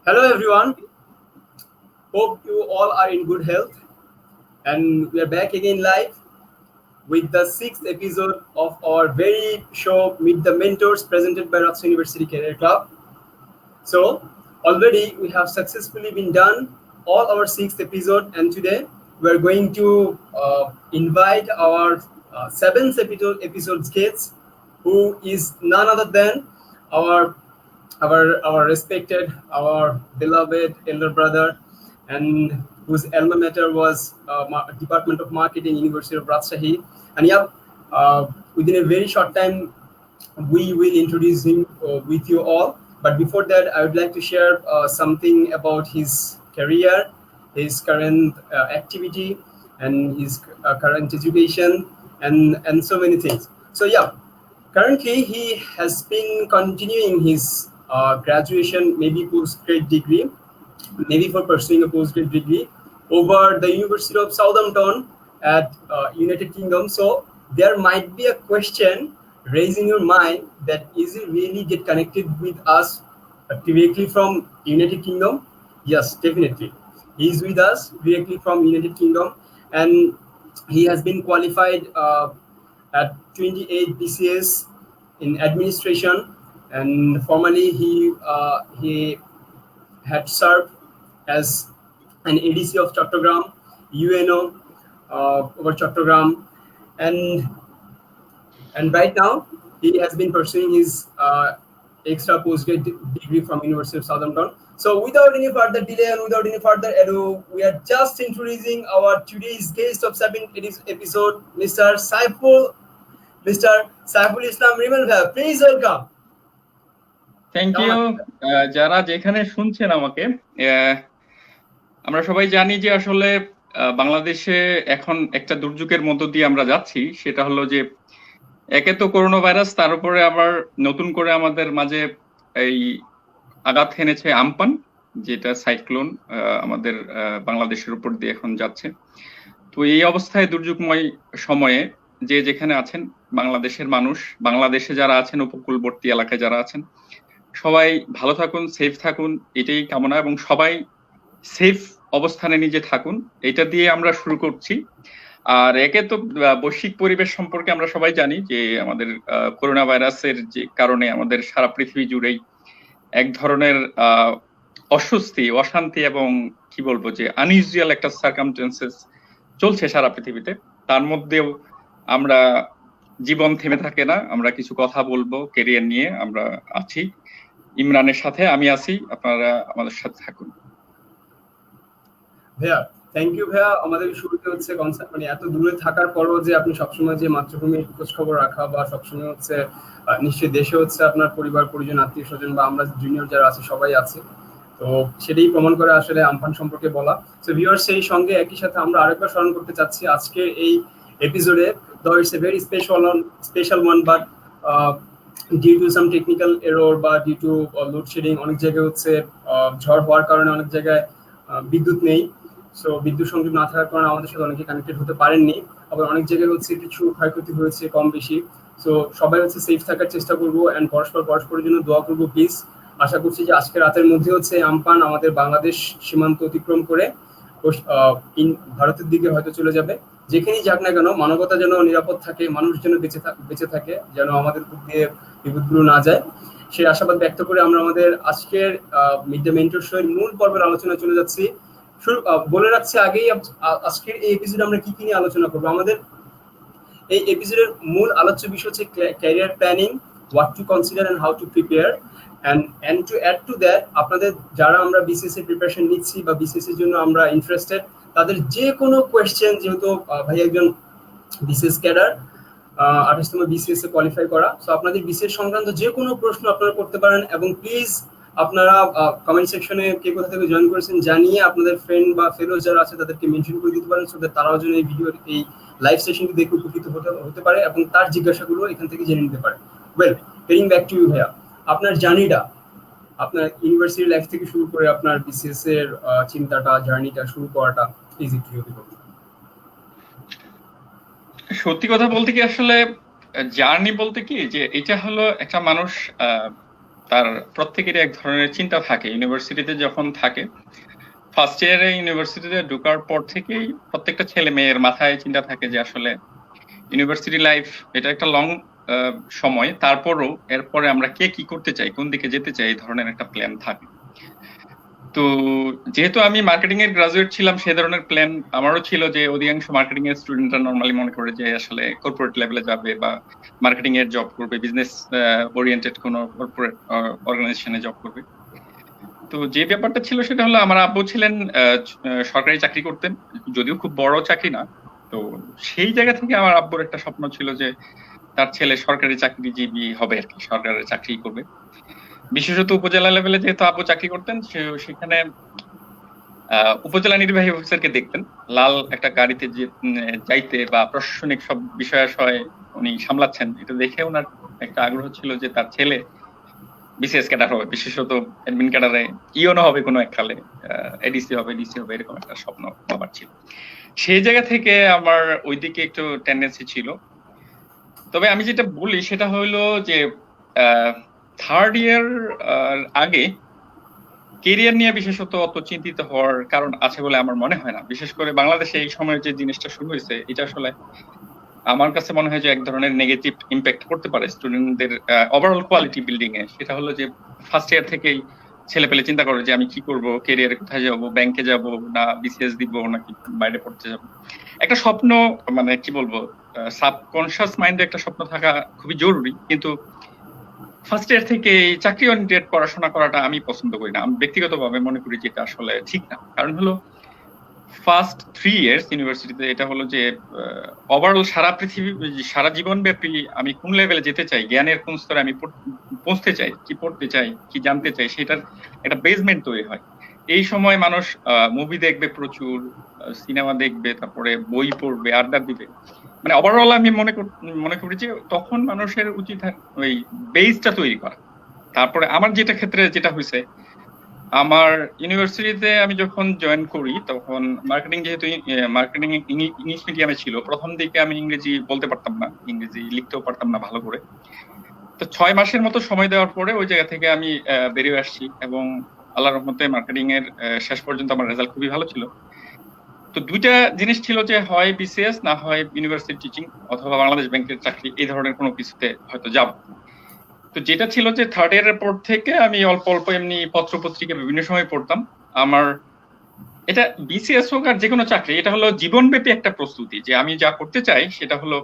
Hello, everyone. Hope you all are in good health. And we are back again live with the sixth episode of our very show, Meet the Mentors, presented by Rajshahi University Career Club. So, already we have successfully been done all our sixth episode, and today we are going to invite our seventh episode guest, who is none other than our our respected, our beloved elder brother, and whose alma mater was Department of Marketing, University of Rajshahi. And yeah, within a very short time, we will introduce him with you all. But before that, I would like to share something about his career, his current activity, and his current education, and so many things. So yeah, currently he has been continuing his graduation, maybe postgrad degree, maybe for pursuing a postgrad degree over the University of Southampton at United Kingdom. So there might be a question raised in your mind that is he really get connected with us directly from United Kingdom? Yes, definitely. He is with us directly from United Kingdom, and he has been qualified at 28 BCS in administration, and formerly he had served as an ADC of Chattogram, UNO over Chattogram, and right now he has been pursuing his extra postgrad degree from University of Southampton. So without any further delay and without any further ado, we are just introducing our today's guest of 7th episode, Mr. Saiful Islam Rimal bhai. Please welcome. Thank you. যারা যেখানে শুনছেন আমাকে, আমরা সবাই জানি যে আসলে বাংলাদেশে এখন একটা দুর্যোগের মধ্য দিয়ে আমরা যাচ্ছি। সেটা হলো যে একে তো করোনা ভাইরাস, তার উপরে আবার নতুন করে আমাদের মাঝে এই আঘাত এনেছে আমপান, যেটা সাইক্লোন আমাদের বাংলাদেশের উপর দিয়ে এখন যাচ্ছে। তো এই অবস্থায় দুর্যোগময় সময়ে যে যেখানে আছেন বাংলাদেশের মানুষ, বাংলাদেশে যারা আছেন, উপকূলবর্তী এলাকায় যারা আছেন, সবাই ভালো থাকুন, সেফ থাকুন, এটাই কামনা। এবং সবাই সেফ অবস্থানে নিজে থাকুন, এটা দিয়ে আমরা শুরু করছি। আর একে তো বৈশ্বিক পরিবেশ সম্পর্কে আমরা সবাই জানি যে আমাদের করোনা ভাইরাসের যে কারণে আমাদের সারা পৃথিবী জুড়েই এক ধরনের অস্বস্তি, অশান্তি এবং কি বলবো যে আনইউজুয়াল একটা সার্কামস্টেন্সেস চলছে সারা পৃথিবীতে। তার মধ্যেও আমরা জীবন থেমে থাকে না, আমরা কিছু কথা বলবো ক্যারিয়ার নিয়ে। আমরা আছি, ইমরানের সাথে আমি আছি, আপনারা আমাদের সাথে থাকুন। ভাইয়া, থ্যাংক ইউ ভাইয়া। আমাদের শুরুতে হচ্ছে কনসেপ্ট, মানে এত দূরে থাকার পরও যে আপনি সবসময় যে মাতৃভূমির খোঁজ খবর রাখা, বা সবসময় হচ্ছে নিশ্চয়ই দেশে হচ্ছে আপনার পরিবার পরিজন, আত্মীয় স্বজন, বা আমরা জুনিয়র যারা আছে সবাই আছে, তো সেটাই প্রমাণ করে আসলে আমফান সম্পর্কে বলা। তো ভিউয়ার্স, সেই সঙ্গে একই সাথে আমরা আরেকবার স্মরণ করতে চাচ্ছি আজকের এই এপিসোডে, though it's a very special one, but due to some technical error বা ডিউ টু লোডশেডিং, অনেক জায়গায় হচ্ছে ঝড় হওয়ার কারণে অনেক জায়গায় বিদ্যুৎ নেই। সো বিদ্যুৎ সংযোগ না থাকার কারণে আমাদের সাথে অনেকে কানেক্টেড হতে পারেননি। আবার অনেক জায়গায় হচ্ছে কিছু ক্ষয়ক্ষতি হয়েছে কম বেশি। সো সবাই হচ্ছে সেফ থাকার চেষ্টা করবো, অ্যান্ড পরস্পরের জন্য দোয়া করবো প্লিজ। আশা করছি যে আজকে রাতের মধ্যে হচ্ছে আমপান আমাদের বাংলাদেশ সীমান্ত অতিক্রম করে ভারতের দিকে হয়তো চলে যাবে। যেখানেই যাক না কেন, মানবতা যেন নিরাপদ থাকে, মানুষ যেন বেঁচে থাকে, যেন আমাদের উপর দিয়ে বিপদগুলো না যায়, সেই আশাবাদ ব্যক্ত করে আমরা আমাদের আজকের মিড দ্য মেন্টর শো এর মূল পর্বের আলোচনা চলে যাচ্ছি। বলে রাখছি আগেই, আজকের এই এপিসোডে আমরা কি নিয়ে আলোচনা করবো। আমাদের এই এপিসোডের মূল আলোচ্য বিষয় হচ্ছে career planning, what to consider and how to prepare, and to add to that, আপনাদের যারা আমরা বিসিএস এর প্রিপারেশন নিচ্ছি বা বিসিএস এর জন্য আমরা ইন্টারেস্টেড, তাদের যে কোনো কোয়েশ্চেন, যেহেতু ভাই একজন বিসিএস ক্যাডার, 28তম বিসিএস এ কোয়ালিফাই করা, সো আপনাদের বিসিএস সংক্রান্ত যে কোনো প্রশ্ন আপনারা করতে পারেন। এবং প্লিজ আপনারা কমেন্ট সেকশনে কে কোথা থেকে জয়েন করেছেন জানিয়ে আপনাদের ফ্রেন্ড বা ফেলোজ যারা আছে তাদেরকে মেনশন করে দিতে পারেন, সো দ্যাট তারাও যেন এই ভিডিও, এই লাইভ সেশনটি দেখে উপকৃত হতে পারে এবং তার জিজ্ঞাসাগুলো এখান থেকে জেনে নিতে পারে। Well, getting back to you ভাইয়া, আপনার জার্নিটা, আপনার ইউনিভার্সিটি লাইফ থেকে শুরু করে আপনার বিসিএস এর চিন্তাটা, জার্নিটা শুরু করাটা প্লিজ একটু যদি বলতেন। সত্যি কথা বলতে কি, আসলে জার্নি বলতে কি যে এটা হলো একটা মানুষ তার প্রত্যেকেরই এক ধরনের চিন্তা থাকে ইউনিভার্সিটিতে যখন থাকে। ফার্স্ট ইয়ারে ইউনিভার্সিটিতে ঢোকার পর থেকেই প্রত্যেকটা ছেলে মেয়ের মাথায় চিন্তা থাকে যে আসলে ইউনিভার্সিটি লাইফ এটা একটা লং সময়, তারপরও এরপরে আমরা কে কি করতে চাই, কোন দিকে যেতে চাই, এই ধরনের একটা প্ল্যান থাকে। তো যেহেতু আমি মার্কেটিং এর গ্রাজুয়েট ছিলাম, সে ধরনের প্ল্যান আমারও ছিল যে অধিকাংশ মার্কেটিং এর স্টুডেন্টরা নর্মালি মনে করে যে আসলে কর্পোরেট লেভেলে যাবে বা মার্কেটিং এর জব করবে, বিজনেস ওরিয়েন্টেড কোনো কর্পোরেট অর্গানাইজেশনে জব করবে। তো যে ব্যাপারটা ছিল সেটা হলো আমার আব্বু ছিলেন সরকারি চাকরি করতেন, যদিও খুব বড় চাকরি না। তো সেই জায়গা থেকে আমার আব্বুর একটা স্বপ্ন ছিল যে তার ছেলে সরকারি চাকরিজীবী হবে আর কি, সরকারের চাকরি করবে। বিশেষত উপজেলা লেভেলে যেহেতু আব্বু চাকরি করতেন, সেখানে উপজেলা নির্বাহী অফিসারকে দেখতেন লাল একটা গাড়িতে যাইতে বা প্রশাসনিক সব বিষয় উনি সামলাচ্ছেন। এটা দেখে ওনার একটা আগ্রহ ছিল যে তার ছেলে বিসিএস ক্যাডার হবে, বিশেষত অ্যাডমিন ক্যাডারে ইওনো হবে কোনো এককালে, এডিসি হবে, ডিসি হবে, এরকম একটা স্বপ্ন বাবার ছিল। সেই জায়গা থেকে আমার ওইদিকে একটু টেন্ডেন্সি ছিল। তবে আমি যেটা বলি সেটা হলো যে থার্ড ইয়ার আগে কেরিয়ার নিয়ে বিশেষত অত চিন্তিত হওয়ার কারণ আছে বলে আমার মনে হয় না। বিশেষ করে বাংলাদেশে এই সময় যে জিনিসটা শুরু হয়েছে, এটা আসলে আমার কাছে মনে হয় যে এক ধরনের নেগেটিভ ইম্প্যাক্ট করতে পারে স্টুডেন্টদের ওভারঅল কোয়ালিটি বিল্ডিং এ। সেটা হলো যে ফার্স্ট ইয়ার থেকেই ছেলে পেলে চিন্তা করে যে আমি কি করব, কেরিয়ারে কোথায় যাব, ব্যাংকে যাব না বিসিএস দিব নাকি বাইরে পড়তে যাব। একটা স্বপ্ন, মানে কি বলবো, সাবকনশিয়াস মাইন্ডে একটা স্বপ্ন থাকা খুবই জরুরি, কিন্তু ফার্স্ট ইয়ার থেকে চাকরি ওরিয়েন্টেড পড়াশোনা করাটা আমি পছন্দ করি না। আমি ব্যক্তিগতভাবে মনে করি যে এটা আসলে ঠিক না। কারণ হলো ফার্স্ট 3 ইয়ার্স ইউনিভার্সিটিতে এটা হলো যে ওভারঅল সারা পৃথিবী, সারা জীবন ব্যাপী আমি কোন লেভেলে যেতে চাই, জ্ঞানের কোন স্তরে আমি পৌঁছতে চাই, কি পড়তে চাই, কি জানতে চাই, সেটার একটা বেসমেন্ট তৈরি হয়। এই সময় মানুষ মুভি দেখবে, প্রচুর সিনেমা দেখবে, তারপরে বই পড়বে, আড্ডা দিবে। মানে ওভারঅল আমি মনে করি যে তখন মানুষের উচিত ওই বেসটা তৈরি করা। তারপরে আমার ক্ষেত্রে যেটা হয়েছে, আমার ইউনিভার্সিটিতে আমি যখন জয়েন করি তখন মার্কেটিং, যেহেতু মার্কেটিং ইংলিশ মিডিয়ামে ছিল, প্রথম দিকে আমি ইংরেজি বলতে পারতাম না, ইংরেজি লিখতেও পারতাম না ভালো করে। তো 6 মাসের মতো সময় দেওয়ার পরে ওই জায়গা থেকে আমি বেরিয়ে আসছি, এবং আল্লাহর রহমতে মার্কেটিং এর শেষ পর্যন্ত আমার রেজাল্ট খুবই ভালো ছিল। তো দুইটা জিনিস ছিল যে হয় বিসিএস না হয় ইউনিভার্সিটি টিচিং অথবা বাংলাদেশ ব্যাংকের চাকরি, এই ধরনের কোনো কিছুতে হয়তো যাব। তো যেটা ছিল যে থার্ড ইয়ারের পর থেকে আমি অল্প অল্প এমনি পত্র পত্রিকা বিভিন্ন সময় পড়তাম। আমার এটা বিসিএস হোক আর যে কোনো চাকরি, এটা হলো জীবনব্যাপী একটা প্রস্তুতি যে আমি যা করতে চাই সেটা হলো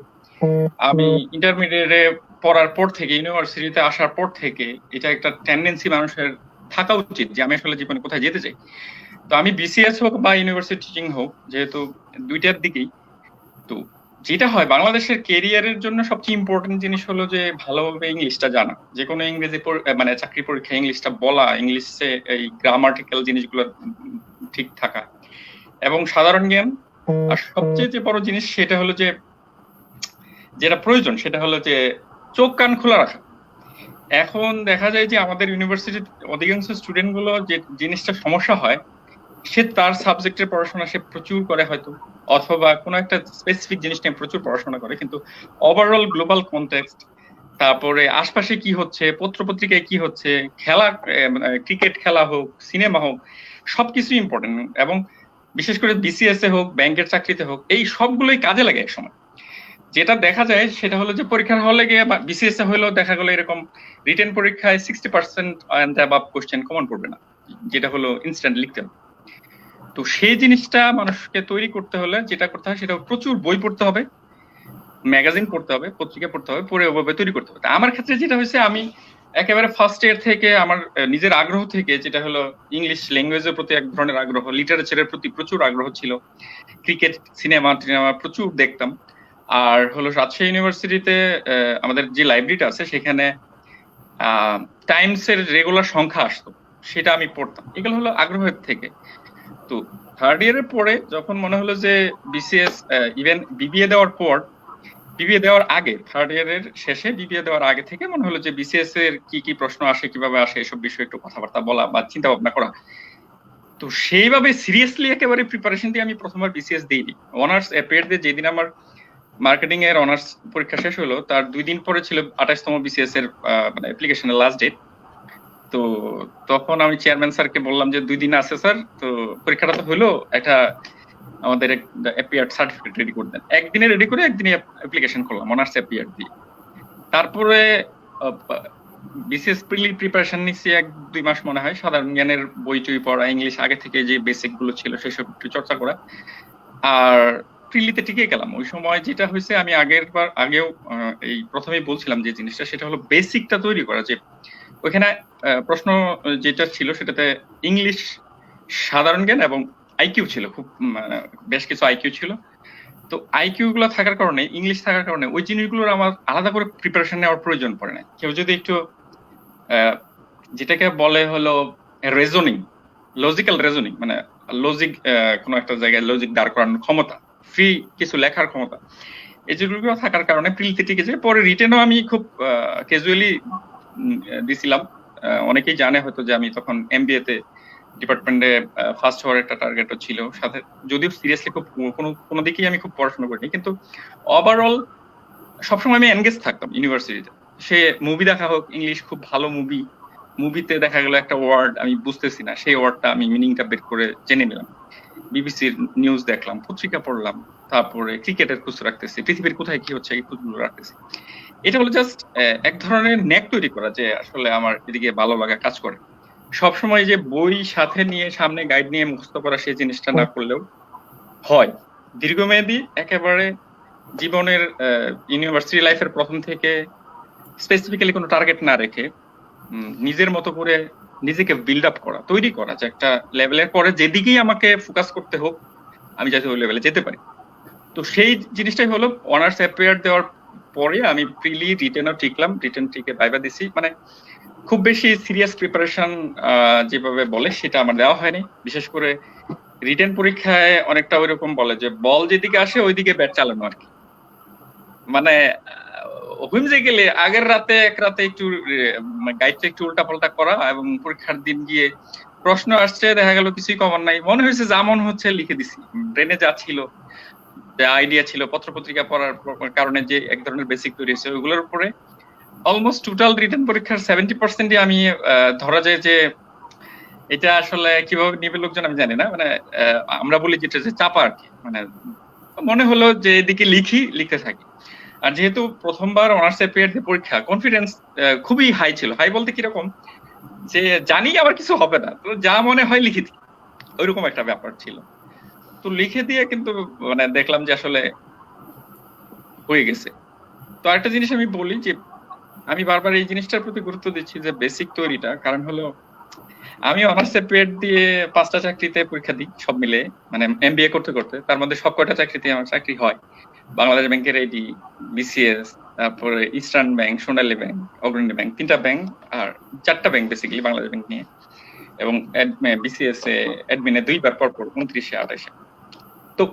আমি ইন্টারমিডিয়েটে পড়ার পর থেকে, ইউনিভার্সিটিতে আসার পর থেকে এটা একটা টেন্ডেন্সি মানুষের থাকা উচিত যে আমি আসলে জীবনে কোথায় যেতে চাই। তো আমি বিসিএস হোক বা ইউনিভার্সিটি টিচিং হোক, যেহেতু দুইটার দিকেই, তো যেটা হয় বাংলাদেশের কেরিয়ারের জন্য সবচেয়ে ইম্পর্টেন্ট জিনিস হলো যে ভালোভাবে ইংলিশটা জানা, যে কোনো ইংরেজি মানে চাকরি পরীক্ষা ইংলিশটা বলা, ইংলিশে এই গ্রামাটিক্যাল জিনিসগুলো ঠিক থাকা এবং সাধারণ জ্ঞান। আর সবচেয়ে যে বড় জিনিস সেটা হলো যে যেটা প্রয়োজন সেটা হলো যে চোখ কান খোলা রাখা। এখন দেখা যায় যে আমাদের ইউনিভার্সিটির অধিকাংশ স্টুডেন্ট গুলো যে জিনিসটা সমস্যা হয়, সে তার সাবজেক্টের পড়াশোনা সে প্রচুর করে হয়তো, অথবা কোনো একটা স্পেসিফিক জিনিস নিয়ে প্রচুর পড়াশোনা করে, কিন্তু ওভারঅল গ্লোবাল কনটেক্সট, তারপরে আশপাশে কি হচ্ছে, পত্রপত্রিকায় কি হচ্ছে, খেলা, ক্রিকেট খেলা হোক, সিনেমা হোক, সবকিছু ইম্পর্টেন্ট। এবং বিশেষ করে বিসিএস এ হোক, ব্যাংকের চাকরিতে হোক, এই সবগুলোই কাজে লাগে এক সময়। যেটা দেখা যায় সেটা হলো যে পরীক্ষার হলে গিয়ে বিসিএস এ হলেও দেখা গেলো এরকম রিটেন পরীক্ষায় 60% এন্ড অ্যাবাভ কোশ্চেন কমন পড়বে না, যেটা হলো ইনস্ট্যান্ট লিখতে হবে। তো সেই জিনিসটা মানুষকে তৈরি করতে হলে যেটা করতে হয় সেটা প্রচুর বই পড়তে হবে, ম্যাগাজিন পড়তে হবে, পত্রিকা পড়তে হবে, পড়ে ওভাবে তৈরি করতে হবে। আমার ক্ষেত্রে যেটা হয়েছে, আমি একেবারে ফার্স্ট ইয়ার থেকে আমার নিজের আগ্রহ থেকে, যেটা হলো ইংলিশ ল্যাঙ্গুয়েজের প্রতি এক ধরনের আগ্রহ, লিটারেচারের প্রতি প্রচুর আগ্রহ ছিল, ক্রিকেট, সিনেমা প্রচুর দেখতাম। আর হলো রাজশাহী ইউনিভার্সিটিতে আমাদের যে লাইব্রেরিটা আছে সেখানে টাইমস এর রেগুলার সংখ্যা আসতো, সেটা আমি পড়তাম। এগুলো হলো আগ্রহের থেকে। তো থার্ড ইয়ারের পরে যখন মনে হলো যে বিসিএস, ইভেন বিবিএ দেওয়ার পর, বিবিএ দেওয়ার আগে, থার্ড ইয়ারের শেষে বিবিএ দেওয়ার আগে থেকে মনে হলো যে বিসিএস এর কি কি প্রশ্ন আসে, কিভাবে আসে, এসব বিষয়ে একটু কথাবার্তা বলা বা চিন্তা ভাবনা করা। তো সেইভাবে সিরিয়াসলি একেবারে প্রিপারেশন দিয়ে আমি প্রথমবার বিসিএস দিইনি। অনার্স অ্যাপিয়ার দিয়ে যেদিন আমার মার্কেটিং এর অনার্স পরীক্ষা শেষ হলো, তার 2 দিন পরে ছিল 28তম বিসিএস এর মানে অ্যাপ্লিকেশনের লাস্ট ডেট। তো তখন আমি চেয়ারম্যান স্যারকে বললাম যে 2 দিন আছে স্যার, তো পরীক্ষাটা তো হলো, একটা আমাদের অ্যাপিয়ার্ড সার্টিফিকেট রেডি করে দেন। একদিনে রেডি করে একদিনে অ্যাপ্লিকেশন করলাম অনার্স অ্যাপিয়ার্ড দিয়ে। তারপরে বিসিএস প্রিলি প্রিপারেশন নিচ্ছি 1-2 মাস মনে হয়, সাধারণ জ্ঞানের বই টই পড়া, ইংলিশ আগে থেকে যে বেসিক গুলো ছিল সেসব একটু চর্চা করা, আর প্রিলিতে টিকে গেলাম। ওই সময় যেটা হয়েছে, আমি আগেও এই প্রথমেই বলছিলাম যে জিনিসটা, সেটা হলো বেসিকটা তৈরি করা। যে ওইখানে প্রশ্ন যেটা ছিল সেটাতে ইংলিশ, সাধারণ জ্ঞান এবং আইকিউ ছিল, খুব বেশ কিছু আইকিউ ছিল। তো আইকিউ গুলো থাকার কারণে, ইংলিশ থাকার কারণে ওই জিনিসগুলোর আমার আলাদা করে প্রিপারেশন নেওয়ার প্রয়োজন পড়ে না। কেউ যদি একটু যেটাকে বলে হলো রেজনিং, লজিক্যাল রেজনিং, মানে লজিক, কোনো একটা জায়গায় লজিক দাঁড় করানোর ক্ষমতা, ফ্রি কিছু লেখার ক্ষমতা, এই যেগুলো থাকার কারণে প্রিলিতে টিকে যায়। পরে রিটেনও আমি খুব ক্যাজুয়ালি দিছিলাম। অনেকেই জানে হয়তো যে আমি তখন এমবিএ তে ডিপার্টমেন্টে ফার্স্ট হওয়ার একটা টার্গেটও ছিল সাথে, যদিও সিরিয়াসলি খুব কোনো দিকেই আমি খুব পড়াশোনা করিনি, কিন্তু ওভারঅল সবসময় আমি এনগেজ থাকতাম ইউনিভার্সিটিতে। সে মুভি দেখা হোক, ইংলিশ খুব ভালো মুভিতে দেখা গেল একটা ওয়ার্ড আমি বুঝতেছি না, সেই ওয়ার্ডটা আমি মিনিংটা বের করে জেনে নিলাম, বিবিসির নিউজ দেখলাম, পত্রিকা পড়লাম, তারপরে ক্রিকেটের খোঁজ রাখতেছি, পৃথিবীর কোথায় কি হচ্ছে এই খোঁজগুলো রাখতেছি। এটা হলো জাস্ট এক ধরনের নেক তৈরি করা, যে আসলে আমার এদিকে ভালো লাগা কাজ করে। সবসময় যে বই সাথে নিয়ে সামনে গাইড নিয়ে মুখস্থ করা, সেই জিনিসটা না করলেও হয়। দীর্ঘমেয়াদী একেবারে জীবনের ইউনিভার্সিটি লাইফের প্রথম থেকে স্পেসিফিক্যালি কোনো টার্গেট না রেখে নিজের মতো করে নিজেকে বিল্ড আপ করা, তৈরি করা, যে একটা লেভেলের পরে যেদিকেই আমাকে ফোকাস করতে হোক আমি যাতে ওই লেভেলে যেতে পারি। তো সেই জিনিসটাই হলো অনার্স অ্যাপিয়ার দেওয়ার পরে আমি প্রিলি রিটেনও টিকলাম, রিটেন টিকে ভাইবা দিছি। মানে খুব বেশি সিরিয়াস প্রিপারেশন যেভাবে বলে সেটা আমার দেওয়া হয়নি। বিশেষ করে রিটেন পরীক্ষায় অনেকটা ওইরকম বলে যে বল যেদিকে আসে ওইদিকে ব্যাট চালানো আর কি। মানে হুইমজে গেলে আগের রাতে এক রাতে একটু গাইডটা একটু উল্টা পাল্টা করা, এবং পরীক্ষার দিন গিয়ে প্রশ্ন আসছে দেখা গেল কিছুই কমন নাই, মনে হয়েছে যা মন হচ্ছে লিখে দিছি। ব্রেনে যা ছিল, যা আইডিয়া ছিল পত্র পত্রিকা পড়ার কারণে যে এক ধরনের বেসিক তৈরি হয়েছে, ওইগুলোর উপরে অলমোস্ট টোটাল রিটেন পরীক্ষার 70% আমি ধরা যায় যে এটা আসলে কিভাবে নিবে লোকজন আমি জানি না, মানে আমরা বলি যেটা যে চাপা আর কি। মানে মনে হলো যে এদিকে লিখতে থাকি। আর যেহেতু প্রথমবার অনার্স অ্যাপিয়ার দিয়ে পরীক্ষা, কনফিডেন্স খুবই হাই ছিল। হাই বলতে কিরকম, যে জানি আবার কিছু হবে না, তো যা মনে হয় লিখে দিই, ওইরকম একটা ব্যাপার ছিল। তো লিখে দিয়ে কিন্তু মানে দেখলাম যে আসলে হয়ে গেছে। তো আরেকটা জিনিস আমি বলি যে আমি বারবার এই জিনিসটার প্রতি গুরুত্ব দিচ্ছি যে বেসিক তৈরিটা, কারণ হলো আমি অনার্স অ্যাপিয়ার দিয়ে 5টা চাকরিতে পরীক্ষা দিই সব মিলে, মানে এমবিএ করতে করতে। তার মধ্যে সব কয়টা চাকরিতে আমার চাকরি হয়, বাংলাদেশ ব্যাংকের এডি, বিসিএস, তারপরে ইস্টার্ন ব্যাংক, সোনালী ব্যাংক, অগ্রণী ব্যাংক, 3টা ব্যাংক, আর 4টা ব্যাংক বেসিক্যালি বাংলাদেশ ব্যাংক নিয়ে, এবং বিসিএস এ অ্যাডমিনে 2বার পর 29-এ 28-এ। তো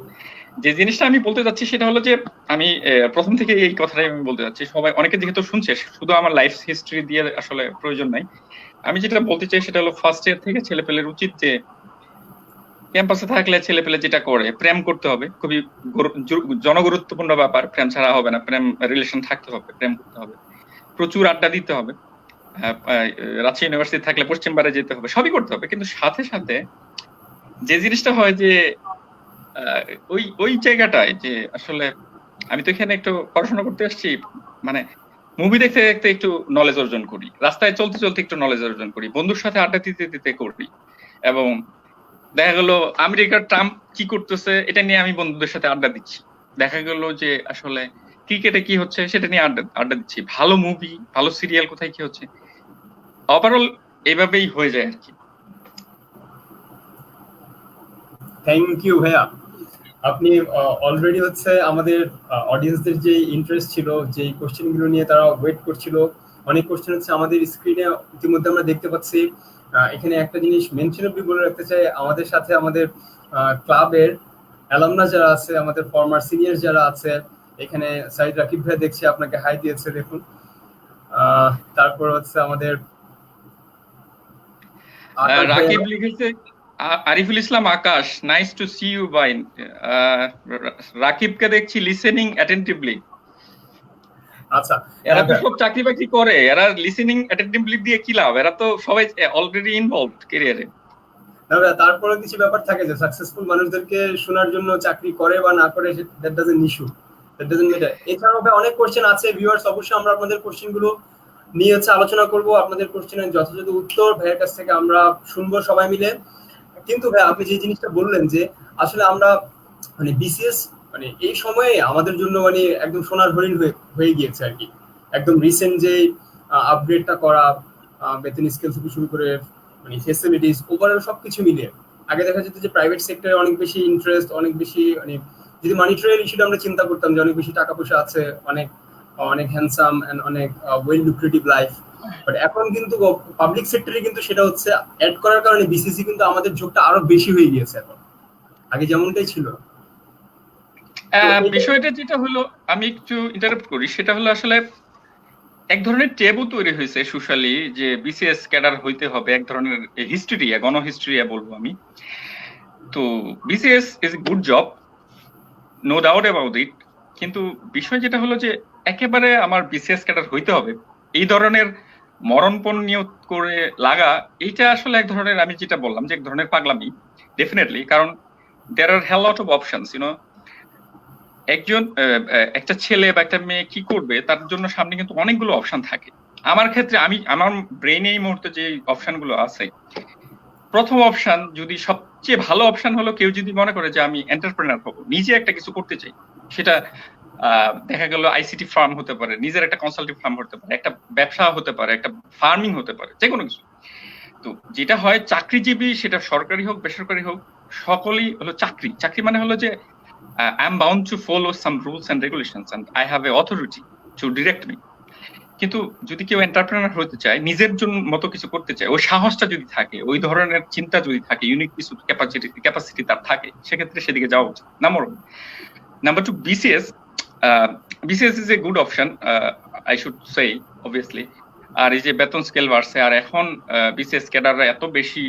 যে জিনিসটা আমি বলতে যাচ্ছি সেটা হলো যে আমি প্রথম থেকে এই কথাটাই আমি বলতে যাচ্ছি, সবাই অনেকে যেহেতু শুনছে, শুধু আমার লাইফ হিস্ট্রি দিয়ে আসলে প্রয়োজন নাই। আমি যেটা বলতে চাই সেটা হলো ফার্স্ট ইয়ার থেকে ছেলেপেলের উচিত যে ক্যাম্পাসে থাকলে ছেলেপেলে যেটা করে, প্রেম করতে হবে, খুবই জনগুরুত্বপূর্ণ ব্যাপার। প্রেম ছাড়া হবে না, প্রেম রিলেশন থাকতে হবে, প্রেম করতে হবে, প্রচুর আড্ডা দিতে হবে, রাজশাহী ইউনিভার্সিটি থাকলে পশ্চিমবারে যেতে হবে, সবই করতে হবে। কিন্তু সাথে সাথে যে জিনিসটা হয় যে ওই জায়গাটায় যে আসলে আমি তো এখানে একটু পড়াশোনা করতে আসছি, মানে মুভি দেখতে দেখতে একটু নলেজ অর্জন করি, রাস্তায় চলতে চলতে একটু নলেজ অর্জন করি, বন্ধুর সাথে আড্ডা দিতে দিতে করি, এবং দেখা গেল আমেরিকার ট্রাম্প কি করতেছে এটা নিয়ে আমি বন্ধুদের সাথে আড্ডা দিচ্ছি। দেখা গেল যে আসলে ক্রিকেটে কি হচ্ছে সেটা নিয়ে আড্ডা দিচ্ছি, ভালো মুভি, ভালো সিরিয়াল কোথায় কি হচ্ছে, ওভারঅল এইভাবেই হয়ে যায় আর কি। থ্যাংক ইউ ভাইয়া। আপনি অলরেডি হচ্ছে আমাদের অডিয়েন্সদের যে ইন্টারেস্ট ছিল, যে কোশ্চেনগুলো নিয়ে তারা ওয়েট করছিল, অনেক কোশ্চেন হচ্ছে আমাদের স্ক্রিনে ইতিমধ্যে আমরা দেখতে পাচ্ছি। এখানে একটা জিনিস মেনশনেবলি বলে রাখতে চাই, আমাদের সাথে আমাদের ক্লাবের অ্যালামনা যারা আছে, আমাদের ফর্মার সিনিয়র যারা আছে, এখানে সাইদ রাকিব ভাই দেখছি আপনাকে হাই দিয়েছে, দেখুন। তারপর হচ্ছে আমাদের রাকিব লিখেছে আরিফুল ইসলাম আকাশ, নাইস টু সি ইউ ভাই। রাকিবকে দেখছি লিসেনিং অ্যাটেন্টিভলি। আচ্ছা, এরা হ্যাঁ তো ভাই। সব চাকরি বাকরি করে, এরা লিসেনিং অ্যাটেনটিভলি দিয়ে কি লাভ? এরা তো সবাই অলরেডি ইনভলভড ক্যারিয়ারে। না ভাই, তারপরে কিছু ব্যাপার থাকে যে সাকসেসফুল মানুষদেরকে শোনার জন্য চাকরি করে বা না করে, that doesn't issue, that doesn't matter. এছাড়াও ভাই অনেক কোশ্চেন আছে ভিউয়ার্স, অবশ্যই আমরা আপনাদের কোশ্চেন গুলো নিয়ে হচ্ছে আলোচনা করব। আপনাদের কোশ্চেনের যথাযথ উত্তর ভাইয়ের কাছ থেকে আমরা শুনবো সবাই মিলে। কিন্তু ভাই আপনি যে জিনিসটা বললেন যে আসলে আমরা মানে বিসিএস মানে এই সময়ে আমাদের জন্য মানে একদম সোনার হরিণ হয়ে হয়ে গিয়েছে আর কি। একদম রিসেন্ট যে আপগ্রেডটা করা, বেতন স্কেল থেকে শুরু করে মানে ফেসিলিটিস ওভারঅল সবকিছু মিলিয়ে আগে দেখা যেত যে প্রাইভেট সেক্টরে অনেক বেশি ইন্টারেস্ট, অনেক বেশি মানে যদি মানিটারি ইস্যুটা আমরা চিন্তা করতাম যে অনেক বেশি টাকা পয়সা আছে, অনেক অনেক হ্যান্ডসাম এন্ড অনেক ওয়েল লুক্রেটিভ লাইফ। বাট এখন কিন্তু পাবলিক সেক্টরে কিন্তু সেটা হচ্ছে অ্যাড করার কারণে বিসিসি কিন্তু আমাদের ঝোঁকটা আরো বেশি হয়ে গিয়েছে এখন, আগে যেমনটাই ছিল। তো বিষয়টা যেটা হলো, আমি একটু ইন্টারাপ্ট করি, সেটা হলো আসলে এক ধরনের টেবু তৈরি হয়েছে সোশ্যালি যে বিসিএস ক্যাডার হইতে হবে, এক ধরনের হিস্ট্রিয়া, গণহিস্ট্রিয়া বলবো আমি। তো BCS is a good job, no doubt about it. কিন্তু বিষয় যেটা হলো যে একেবারে আমার বিসিএস ক্যাডার হইতে হবে এই ধরনের মরণপণ নিয়োগ করে লাগা, এইটা আসলে এক ধরনের, আমি যেটা বললাম যে এক ধরনের পাগলামি ডেফিনেটলি। কারণ দেয়ার আর হেল লট অফ অপশনস, ইউনো। একজন একটা ছেলে বা একটা মেয়ে কি করবে তার জন্য সামনে কিন্তু অনেকগুলো অপশন থাকে। আমার ক্ষেত্রে আমার ব্রেইনে এই মুহূর্তে যে অপশন গুলো আছে, প্রথম অপশন যদি সবচেয়ে ভালো অপশন হলো কেউ যদি মনে করে যে আমি এন্টারপ্রেনার হবো, নিজে একটা কিছু করতে চাই, সেটা দেখা গেল আইসিটি ফার্ম হতে পারে, নিজের একটা কনসাল্টিং ফার্ম হতে পারে, একটা ব্যবসা হতে পারে, একটা ফার্মিং হতে পারে, যে কোনো কিছু। তো যেটা হয় চাকরিজীবী, সেটা সরকারি হোক বেসরকারি হোক, সকলেই হলো চাকরি। চাকরি মানে হলো যে I am bound to follow some rules and regulations and I have a authority to direct me. কিন্তু যদি কেউ এন্টারপ্রেনার হতে চায়, নিজের জন্য মতো কিছু করতে চায়, ওই সাহসটা যদি থাকে, ওই ধরনের চিন্তা যদি থাকে, ইউনিক কিছু ক্যাপাসিটি তার থাকে, সেক্ষেত্রে সেদিকে যাওয়া উচিত। Number one. Number two, BCS is a good option, I should say obviously. আর এই যে বেতন স্কেল বাড়ছে, আর এখন বিসিএস ক্যাডাররা এত বেশি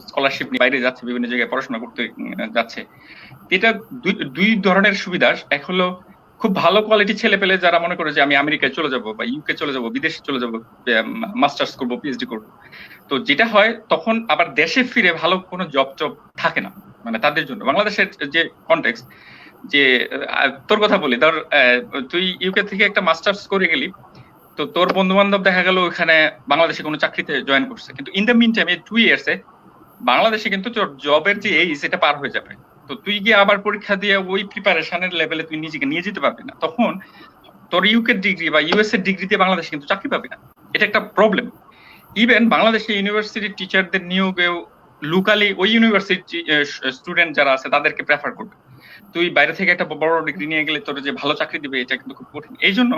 স্কলারশিপ নিয়ে বাইরে যাচ্ছে, বিভিন্ন জায়গায় পড়াশোনা করতে যাচ্ছে, এটা দুই ধরনের সুবিধা। এক হলো খুব ভালো কোয়ালিটি ছেলে পেলে যারা মনে করে যে আমি আমেরিকায় চলে যাব বা ইউকে চলে যাব, বিদেশে চলে যাব, মাস্টার্স করবো, পিএইচডি করবো, তো যেটা হয় তখন আবার দেশে ফিরে ভালো কোনো জব থাকে না। মানে তাদের জন্য বাংলাদেশের যে কনটেক্সট, যে তোর কথা বলি, ধর তুই ইউকে থেকে একটা মাস্টার্স করে গেলি, তো তোর বন্ধু বান্ধব দেখা গেল ওখানে বাংলাদেশে কোনো চাকরিতে জয়েন করছে, কিন্তু ইন দ্য মিন টাইম 2 ইয়ার্সে বাংলাদেশে কিন্তু তোর জবের যে সেটা পার হয়ে যাবে। তো তুই গিয়ে আবার পরীক্ষা দিয়ে ওই প্রিপারেশনের লেভেলে তুই নিজেকে নিয়ে যেতে পারবি না, তখন তোর ইউকে ডিগ্রি বা ইউএস এর ডিগ্রি দিয়ে বাংলাদেশে কিন্তু চাকরি পাবি না। এটা একটা প্রবলেম। ইভেন বাংলাদেশে ইউনিভার্সিটির টিচারদের নিয়োগেও লোকালি ওই ইউনিভার্সিটি স্টুডেন্ট যারা আছে তাদেরকে প্রেফার করবে। তুই বাইরে থেকে একটা বড় ডিগ্রি নিয়ে গেলে তোর যে ভালো চাকরি দিবে, এটা কিন্তু খুব কঠিন। এই জন্য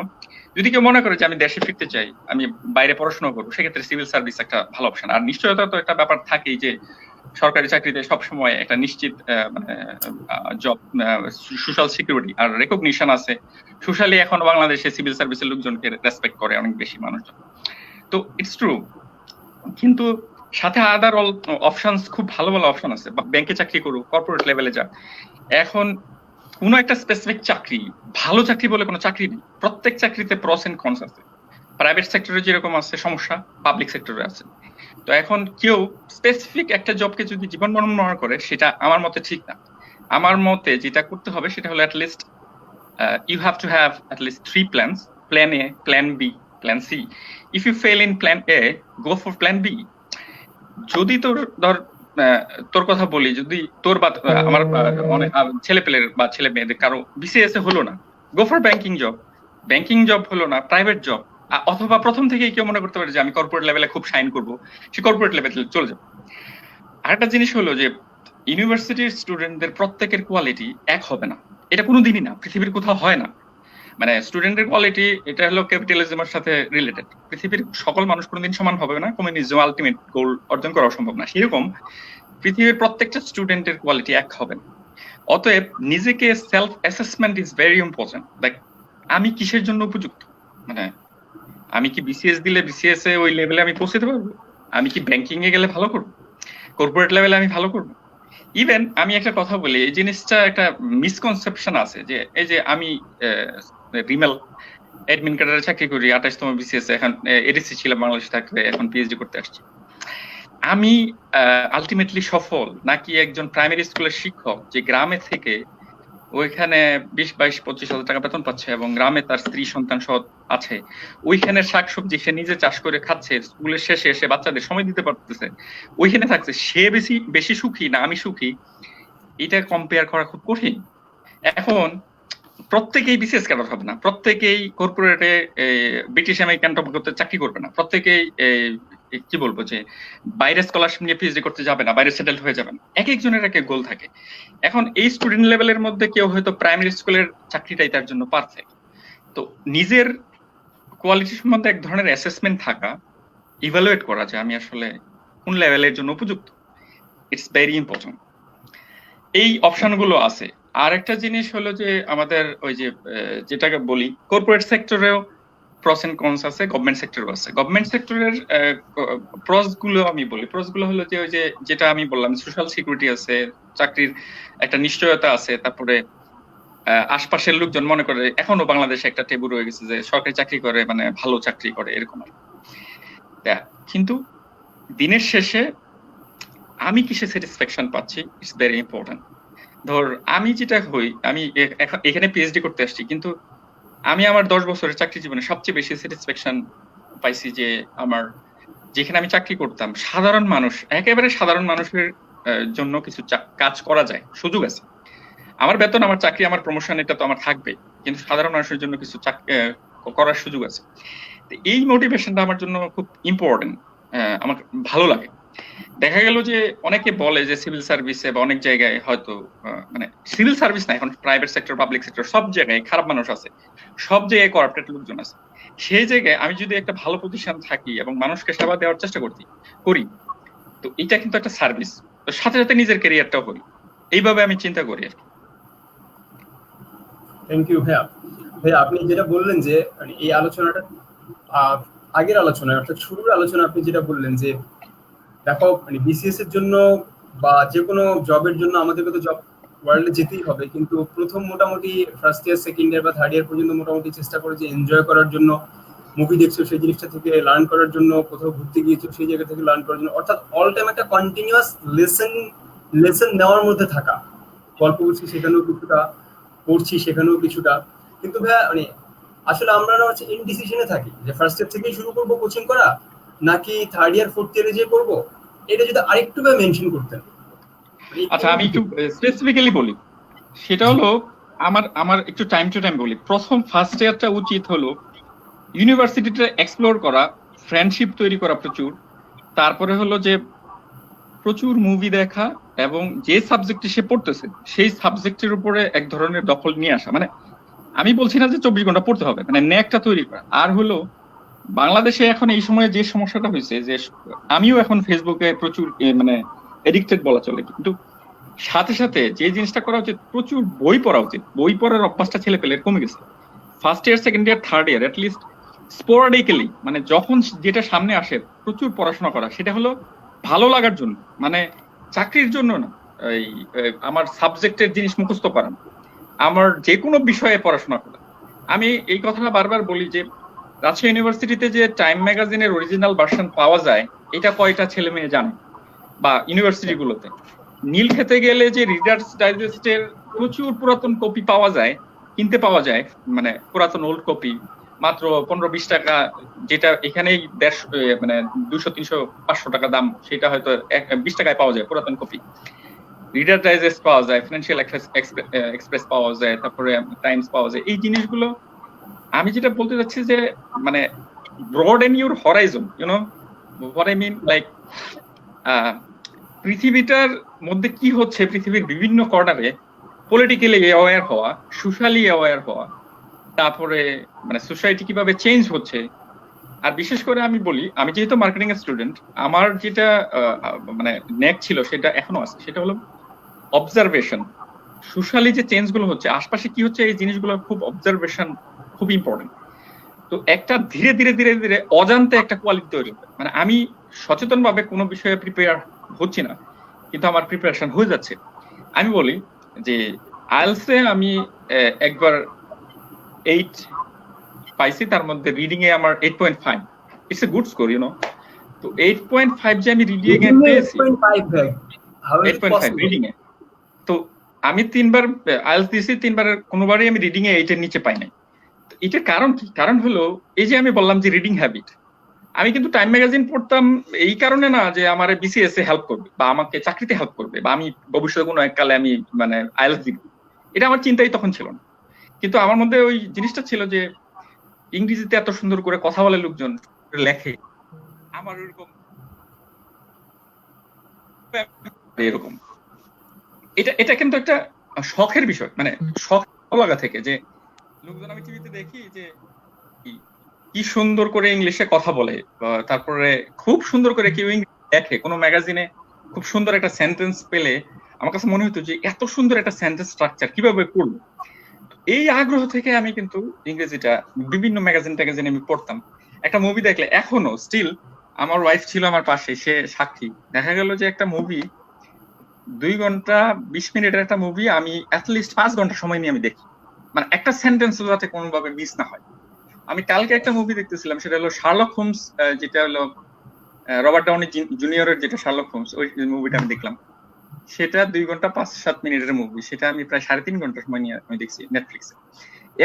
যদি কেউ মনে করে যে আমি দেশে ফিরতে চাই, আমি বাইরে পড়াশোনা করবো, সেক্ষেত্রে সিভিল সার্ভিস একটা ভালো অপশন। আর নিশ্চয়তা তো একটা ব্যাপার থাকেই যে সরকারি চাকরিতে সবসময় একটা নিশ্চিত জব, সোশ্যাল সিকিউরিটি আর রেকগনিশন আছে। সোশ্যালি এখন বাংলাদেশে সিভিল সার্ভিসের লোকজনকে রেসপেক্ট করে অনেক বেশি মানুষজন। তো ইটস ট্রু, কিন্তু সাথে আদার অপশনস, খুব ভালো ভালো অপশন আছে। ব্যাংকে চাকরি করো, কর্পোরেট লেভেলে যা। এখন কোনো একটা স্পেসিফিক চাকরি, ভালো চাকরি বলে কোনো চাকরি নেই। প্রত্যেক চাকরিতে প্রস এন্ড কনস আছে। প্রাইভেট সেক্টরে যেরকম আছে সমস্যা, পাবলিক সেক্টরে আছে। তো এখন কেউ স্পেসিফিক একটা জবকে যদি জীবন মরণ মনে করে, সেটা আমার মতে ঠিক না। আমার মতে যেটা করতে হবে সেটা হলো at least you have to have at least 3 plans, plan A, plan B, plan C. If you fail in plan A, go for plan B. যদি তোর কথা বলি, যদি তোর বা আমার অনেক ছেলে পেলের বা ছেলে মেয়েদের কারো বিসিএস হলো না, go for banking job. Banking job হলো না, প্রাইভেট জব। অথবা প্রথম থেকেই কেউ মনে করতে পারে যে আমি কর্পোরেট লেভেলে খুব শাইন করবো, সে কর্পোরেট লেভেলে চলে যাবে। আরেকটা জিনিস হলো যে ইউনিভার্সিটির স্টুডেন্টদের প্রত্যেকের কোয়ালিটি এক হবে না, এটা কোনোদিনই না, পৃথিবীর কোথাও হয় না। মানে স্টুডেন্টের কোয়ালিটি, এটা হলো ক্যাপিটালিজমের সাথে রিলেটেড। পৃথিবীর সকল মানুষ কোনোদিন সমান হবে না, কমিউনিজম আলটিমেট গোল অর্জন করা সম্ভব না। সেরকম পৃথিবীর প্রত্যেকটা স্টুডেন্টের কোয়ালিটি এক হবে না। অতএব নিজেকে self assessment is very important. Like আমি কিসের জন্য উপযুক্ত, মানে আমি কি বিসিএস দিলে বিসিএস এ ওই লেভেলে আমি পৌঁছতে পারবো? আমি কি ব্যাংকিং এ গেলে ভালো করবো? কর্পোরেট লেভেলে আমি ভালো করবো? ইভেন আমি একটা কথা বলি, এই জিনিসটা একটা মিসকনসেপশন আছে যে এই যে আমি রিমেল অ্যাডমিন ক্যাডারে চাকরি করি, 28তম বিসিএস, এখন এডিসি ছিলাম বাংলাদেশে থাকতে, এখন পিএইচডি করতে আসছি। আমি আলটিমেটলি সফল নাকি একজন প্রাইমারি স্কুলের শিক্ষক যে গ্রামে থেকে ওইখানে 20, 22, 25 হাজার টাকা বেতন পাচ্ছে এবং গ্রামে তার স্ত্রী সন্তান সহ আছে, ওইখানে শাকসবজি সে নিজে চাষ করে খাচ্ছে, স্কুলের শেষে এসে বাচ্চাদের সময় দিতে পারতেছে, ওইখানে থাকছে, সে বেশি সুখী না আমি সুখী, এটা কম্পেয়ার করা খুব কঠিন। এখন প্রত্যেকেই বিসিএস ক্যাডার হবে না, প্রত্যেকেই কর্পোরেটে ব্রিটিশ আমেরিকান টপকতে চাকরি করবে না, প্রত্যেকেই কি বলবো যে বাইরে স্কলারশিপ নিয়ে পিএইচডি করতে যাবে না, বাইরে সেটেলড হয়ে যাবেন, এক একজনের এক এক গোল থাকে। এখন এই স্টুডেন্ট লেভেলের মধ্যে কেউ হয়তো প্রাইমারি স্কুলের চাকরিটাই তার জন্য পারফেক্ট। তো নিজের কোয়ালিটি সম্বন্ধে এক ধরনের অ্যাসেসমেন্ট থাকা, ইভালুয়েট করা যে আমি আসলে কোন লেভেলের জন্য উপযুক্ত, ইটস ভেরি ইম্পর্টেন্ট। এই অপশনগুলো আছে। আর একটা জিনিস হলো যে আমাদের ওই যে যেটাকে বলি কর্পোরেট সেক্টরেও প্রস এন্ড কনস আছে, গভর্নমেন্ট সেক্টরেও আছে। গভর্নমেন্ট সেক্টরের প্রস গুলো আমি বলি, প্রস গুলো হলো যে ওই যে যেটা আমি বললাম, সোশ্যাল সিকিউরিটি আছে, চাকরির একটা নিশ্চয়তা আছে, তারপরে আশপাশের লোকজন মনে করে এখনো বাংলাদেশে একটা টেবু রয়ে গেছে যে সরকারি চাকরি করে মানে ভালো চাকরি করে এরকম। কিন্তু দিনের শেষে আমি কিসে স্যাটিসফ্যাকশন পাচ্ছি, ইটস ভেরি ইম্পর্টেন্ট। ধর আমি যেটা হই, আমি এখানে পিএইচডি করতে আসছি, কিন্তু আমি আমার 10 বছরের চাকরি জীবনে সবচেয়ে বেশি স্যাটিসফ্যাকশন পাইছি যে আমার যেখানে আমি চাকরি করতাম সাধারণ মানুষ, একেবারে সাধারণ মানুষের জন্য কিছু কাজ করা যায়, সুযোগ আছে। আমার বেতন, আমার চাকরি, আমার প্রমোশন, এটা তো আমার থাকবে, কিন্তু সাধারণ মানুষের জন্য কিছু করার সুযোগ আছে। এই মোটিভেশনটা আমার জন্য খুব ইম্পর্টেন্ট, আমার ভালো লাগে। দেখা গেল যে অনেকে বলে যে সিভিল সার্ভিসে বা অনেক জায়গায় হয়তো মানে সিভিল সার্ভিস না, এখন প্রাইভেট সেক্টর, পাবলিক সেক্টর, সব জায়গায় খারাপ মানুষ আছে, সব জায়গায় করাপ্টেড লোকজন আছে। সেই জায়গায় আমি যদি একটা ভালো পজিশন থাকি এবং মানুষকে সেবা দেওয়ার চেষ্টা করি, তো এটা কিন্তু একটা সার্ভিস, তো সাথে সাথে নিজের ক্যারিয়ারটাও করি, এইভাবে আমি চিন্তা করি আর কি। থ্যাংক ইউ ভাইয়া। ভাইয়া আপনি যেটা বললেন যে এই আলোচনাটা আগের আলোচনা, অর্থাৎ শুরুর আলোচনা, আপনি যেটা বললেন যে দেখো মানে বিসিএস এর জন্য বা যে কোনো জবের জন্য আমাদেরকে তো জব ওয়ার্ল্ডে যেতেই হবে, কিন্তু প্রথম মোটামুটি ফার্স্ট ইয়ার, সেকেন্ড ইয়ার বা থার্ড ইয়ার পর্যন্ত মোটামুটি চেষ্টা করে যে এনজয় করার জন্য, মুভি দেখছো সেই জিনিসটা থেকে লার্ন করার জন্য, কোথাও ঘুরতে গিয়েছো সেই জায়গা থেকে লার্ন করার জন্য, অর্থাৎ অল টাইম একটা কন্টিনিউয়াস লেসন নেওয়ার মধ্যে থাকা। গল্প করছি সেখানেও কিছুটা, পড়ছি সেখানেও কিছুটা। কিন্তু ভাইয়া মানে আসলে আমরা না হচ্ছে ইনডিসিশনে থাকি যে ফার্স্ট ইয়ার থেকেই শুরু করবো কোচিং করা নাকি থার্ড ইয়ার ফোর্থ ইয়ারে যে করবো, এটা যদি আরেকটু মেনশন করতেন। আচ্ছা আমি একটু স্পেসিফিক্যালি বলি, সেটা হলো আমার একটু টাইম টু টাইম বলি। প্রথম ফার্স্ট ইয়ারটা উচিত হলো ইউনিভার্সিটিতে এক্সপ্লোর করা, ফ্রেন্ডশিপ তৈরি করা প্রচুর, তারপরে হলো যে প্রচুর মুভি দেখা এবং যে সাবজেক্টে সে পড়তেছে সেই সাবজেক্টের উপরে এক ধরনের দখল নিয়ে আসা। মানে আমি বলছি না যে 24 ঘন্টা পড়তে হবে, মানে ন্যাকটা তৈরি করা। আর হলো বাংলাদেশে এখন এই সময়ে যে সমস্যাটা হয়েছে যে আমিও এখন ফেসবুকে প্রচুর মানে এডিক্টেড বলা চলে, কিন্তু সাথে সাথে যে জিনিসটা করা উচিত প্রচুর বই পড়া উচিত। বই পড়ার অভ্যাসটা ছেলে পেলে কমে গেছে। First year, second year, third year at least sporadically, মানে যখন যেটা সামনে আসে প্রচুর পড়াশোনা করা, সেটা হলো ভালো লাগার জন্য, মানে চাকরির জন্য না। এই আমার সাবজেক্টের জিনিস মুখস্থ করা, আমার যে কোনো বিষয়ে পড়াশোনা করা। আমি এই কথাটা বারবার বলি যে রাজশাহী ইউনিভার্সিটিতে যে টাইম ম্যাগাজিনের অরিজিনাল ভার্সন পাওয়া যায়, এটা কয়টা ছেলে মেয়ে জানে? বা ইউনিভার্সিটি গুলোতে নীল খেতে গেলে যে রিডার্স ডাইজেস্টের প্রচুর পুরাতন কপি পাওয়া যায়, কিনতে পাওয়া যায়, মানে পুরাতন ওল্ড কপি মাত্র 15-20 টাকা, যেটা এখানেই 150 মানে 200-300-500 টাকা দাম, সেটা হয়তো 20 টাকায় পাওয়া যায় পুরাতন কপি। রিডার ডাইজেস্ট পাওয়া যায়, ফিনান্সিয়াল এক্সপ্রেস পাওয়া যায়, তারপরে টাইমস পাওয়া যায়। এই জিনিসগুলো আমি যেটা বলতে চাচ্ছি যে মানে broaden your horizon, you know what I mean, like পৃথিবীটার মধ্যে কি হচ্ছে, পৃথিবীর বিভিন্ন কর্নারে পলিটিক্যালি অ্যাওয়্যার হওয়া, সোশ্যালি অ্যাওয়্যার হওয়া, তারপরে মানে সোসাইটি কিভাবে চেঞ্জ হচ্ছে। আর বিশেষ করে আমি বলি, আমি যেহেতু মার্কেটিং এর স্টুডেন্ট, আমার যেটা মানে ন্যাক ছিল, সেটা এখনো আছে, সেটা হলো অবজারভেশন। সোশ্যালি যে চেঞ্জ গুলো হচ্ছে, আশপাশে কি হচ্ছে, এই জিনিসগুলো খুব অবজারভেশন খুব ইম্পর্টেন্ট। তো একটা ধীরে ধীরে ধীরে ধীরে অজান্তে একটা কোয়ালিটি তৈরি হবে। মানে আমি সচেতন ভাবে কোনো বিষয়ে প্রিপেয়ার হচ্ছি না, কিন্তু আমার প্রিপারেশন হয়ে যাচ্ছে। আমি বলি যে আইএলসে আমি একবার 8 পাইছি, তার মধ্যে রিডিং এ আমার 8.5, ইটস এ গুড স্কোর তো 8.5 যে আমি রিডিং এ পেয়েছি, 8.5 ভাই, how is 8.5 possible? Reading a. তো আমি 3বার আইএলটিএস দিয়েছি, 3বারের কোনোবারই আমি রিডিং এ 8 এর নিচে পাই নাই। এটার কারণ কি? কারণ হলো এই যে আমি বললাম যে রিডিং হ্যাবিট। আমি কিন্তু টাইম ম্যাগাজিন পড়তাম এই কারণে না যে আমার বিসিএস এ হেল্প করবে বা আমাকে চাকরিতে হেল্প করবে বা আমি ভবিষ্যতে কোনো এককালে আমি আইএলটিএস দিব, এটা আমার চিন্তাই তখন ছিল না। কিন্তু আমার মধ্যে ওই জিনিসটা ছিল যে ইংরেজিতে এত সুন্দর করে কথা বলে লোকজন, লেখে, আমার এরকম এটা কিন্তু একটা শখের বিষয়, শখ লাগা থেকে যে লোকজন আমি টিভিতে দেখি যে কি সুন্দর করে ইংলিশে কথা বলে, তারপরে খুব সুন্দর করে কেউ ইংলিশ লেখে, কোনো ম্যাগাজিনে খুব সুন্দর একটা সেন্টেন্স পেলে আমার কাছে মনে হতো যে এত সুন্দর একটা সেন্টেন্স স্ট্রাকচার কিভাবে করবো। এই আগ্রহ থেকে আমি কিন্তু ইংরেজিটা বিভিন্ন ম্যাগাজিনে আমি পড়তাম। একটা মুভি দেখলে এখনো স্টিল, আমার ওয়াইফ ছিল আমার পাশে, সে সাক্ষী, দেখা গেল যে একটা মুভি 2 ঘন্টা 20 মিনিটের একটা মুভি আমি অ্যাটলিস্ট 5 ঘন্টা সময় নিয়ে আমি দেখি, একটা সেন্টেন্স যাতে কোনোভাবে মিস না হয়। আমি কালকে একটা মুভি দেখতেছিলাম, সেটা হলো শার্লক হোমস, যেটা হলো রবার্ট ডাউনি জুনিয়রের যেটা শার্লক হোমস, ওই মুভিটা আমি দেখলাম। সেটা 2 ঘন্টা 5-7 মিনিটের মুভি, সেটা আমি প্রায় 3.5 ঘন্টা সময় নিয়ে আমি দেখছি নেটফ্লিক্সে।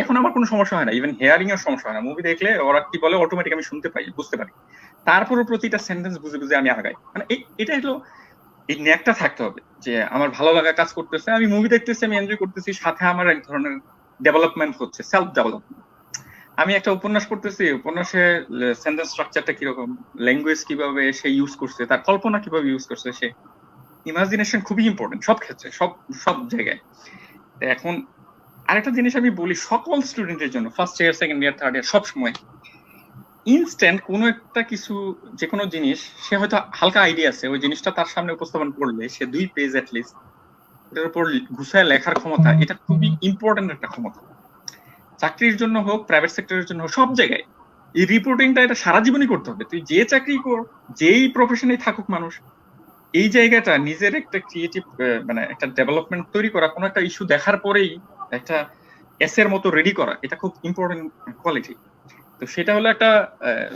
এখন আমার কোনো সমস্যা হয় না, ইভেন হেয়ারিং এর সমস্যা হয় না। মুভি দেখলে ওরা কি বলে অটোমেটিক আমি শুনতে পাই, বুঝতে পারি, তারপরও প্রতিটা সেন্টেন্স বুঝে বুঝে আমি আগাই। এটা হলো এই ন্যাকটা থাকতে হবে যে আমার ভালো লাগা কাজ করতেছে, আমি মুভি দেখতেছি, আমি এনজয় করতেছি, সাথে আমার এক ধরনের ডেভেলপমেন্ট হচ্ছে, সেলফ ডেভেলপমেন্ট। আমি একটা উপন্যাস পড়তেছি, উপন্যাসে সেন্টেন্স স্ট্রাকচারটা কিরকম, ল্যাঙ্গুয়েজ কিভাবে সে ইউজ করছে, তার কল্পনা কিভাবে ইউজ করছে, সে ইমাজিনেশন খুবই ইম্পর্টেন্ট সব ক্ষেত্রে, সব জায়গায়। এখন আরেকটা জিনিস আমি বলি সকল স্টুডেন্টের জন্য, first year, second year, third ইয়ার, সব সময় ইনস্ট্যান্ট কোনো একটা কিছু, যে কোনো জিনিস, সে হয়তো হালকা আইডিয়া আছে, ওই জিনিসটা তার সামনে উপস্থাপন করলে সে 2 পেজ অ্যাটলিস্ট এটার উপর ঘুষায় লেখার ক্ষমতা, এটা খুবই ইম্পর্টেন্ট একটা ক্ষমতা। চাকরির জন্য হোক, প্রাইভেট সেক্টরের জন্য হোক, সব জায়গায় এই রিপোর্টিংটা এটা সারা জীবনই করতে হবে। তুই যে চাকরি কর, যেই প্রফেশনে থাকুক মানুষ, এই জায়গাটা নিজের একটা ক্রিয়েটিভ একটা ডেভেলপমেন্ট তৈরি করা, কোনো একটা ইস্যু দেখার পরেই একটা এসের মতো রেডি করা, এটা খুব ইম্পর্টেন্ট কোয়ালিটি। তো সেটা হলো একটা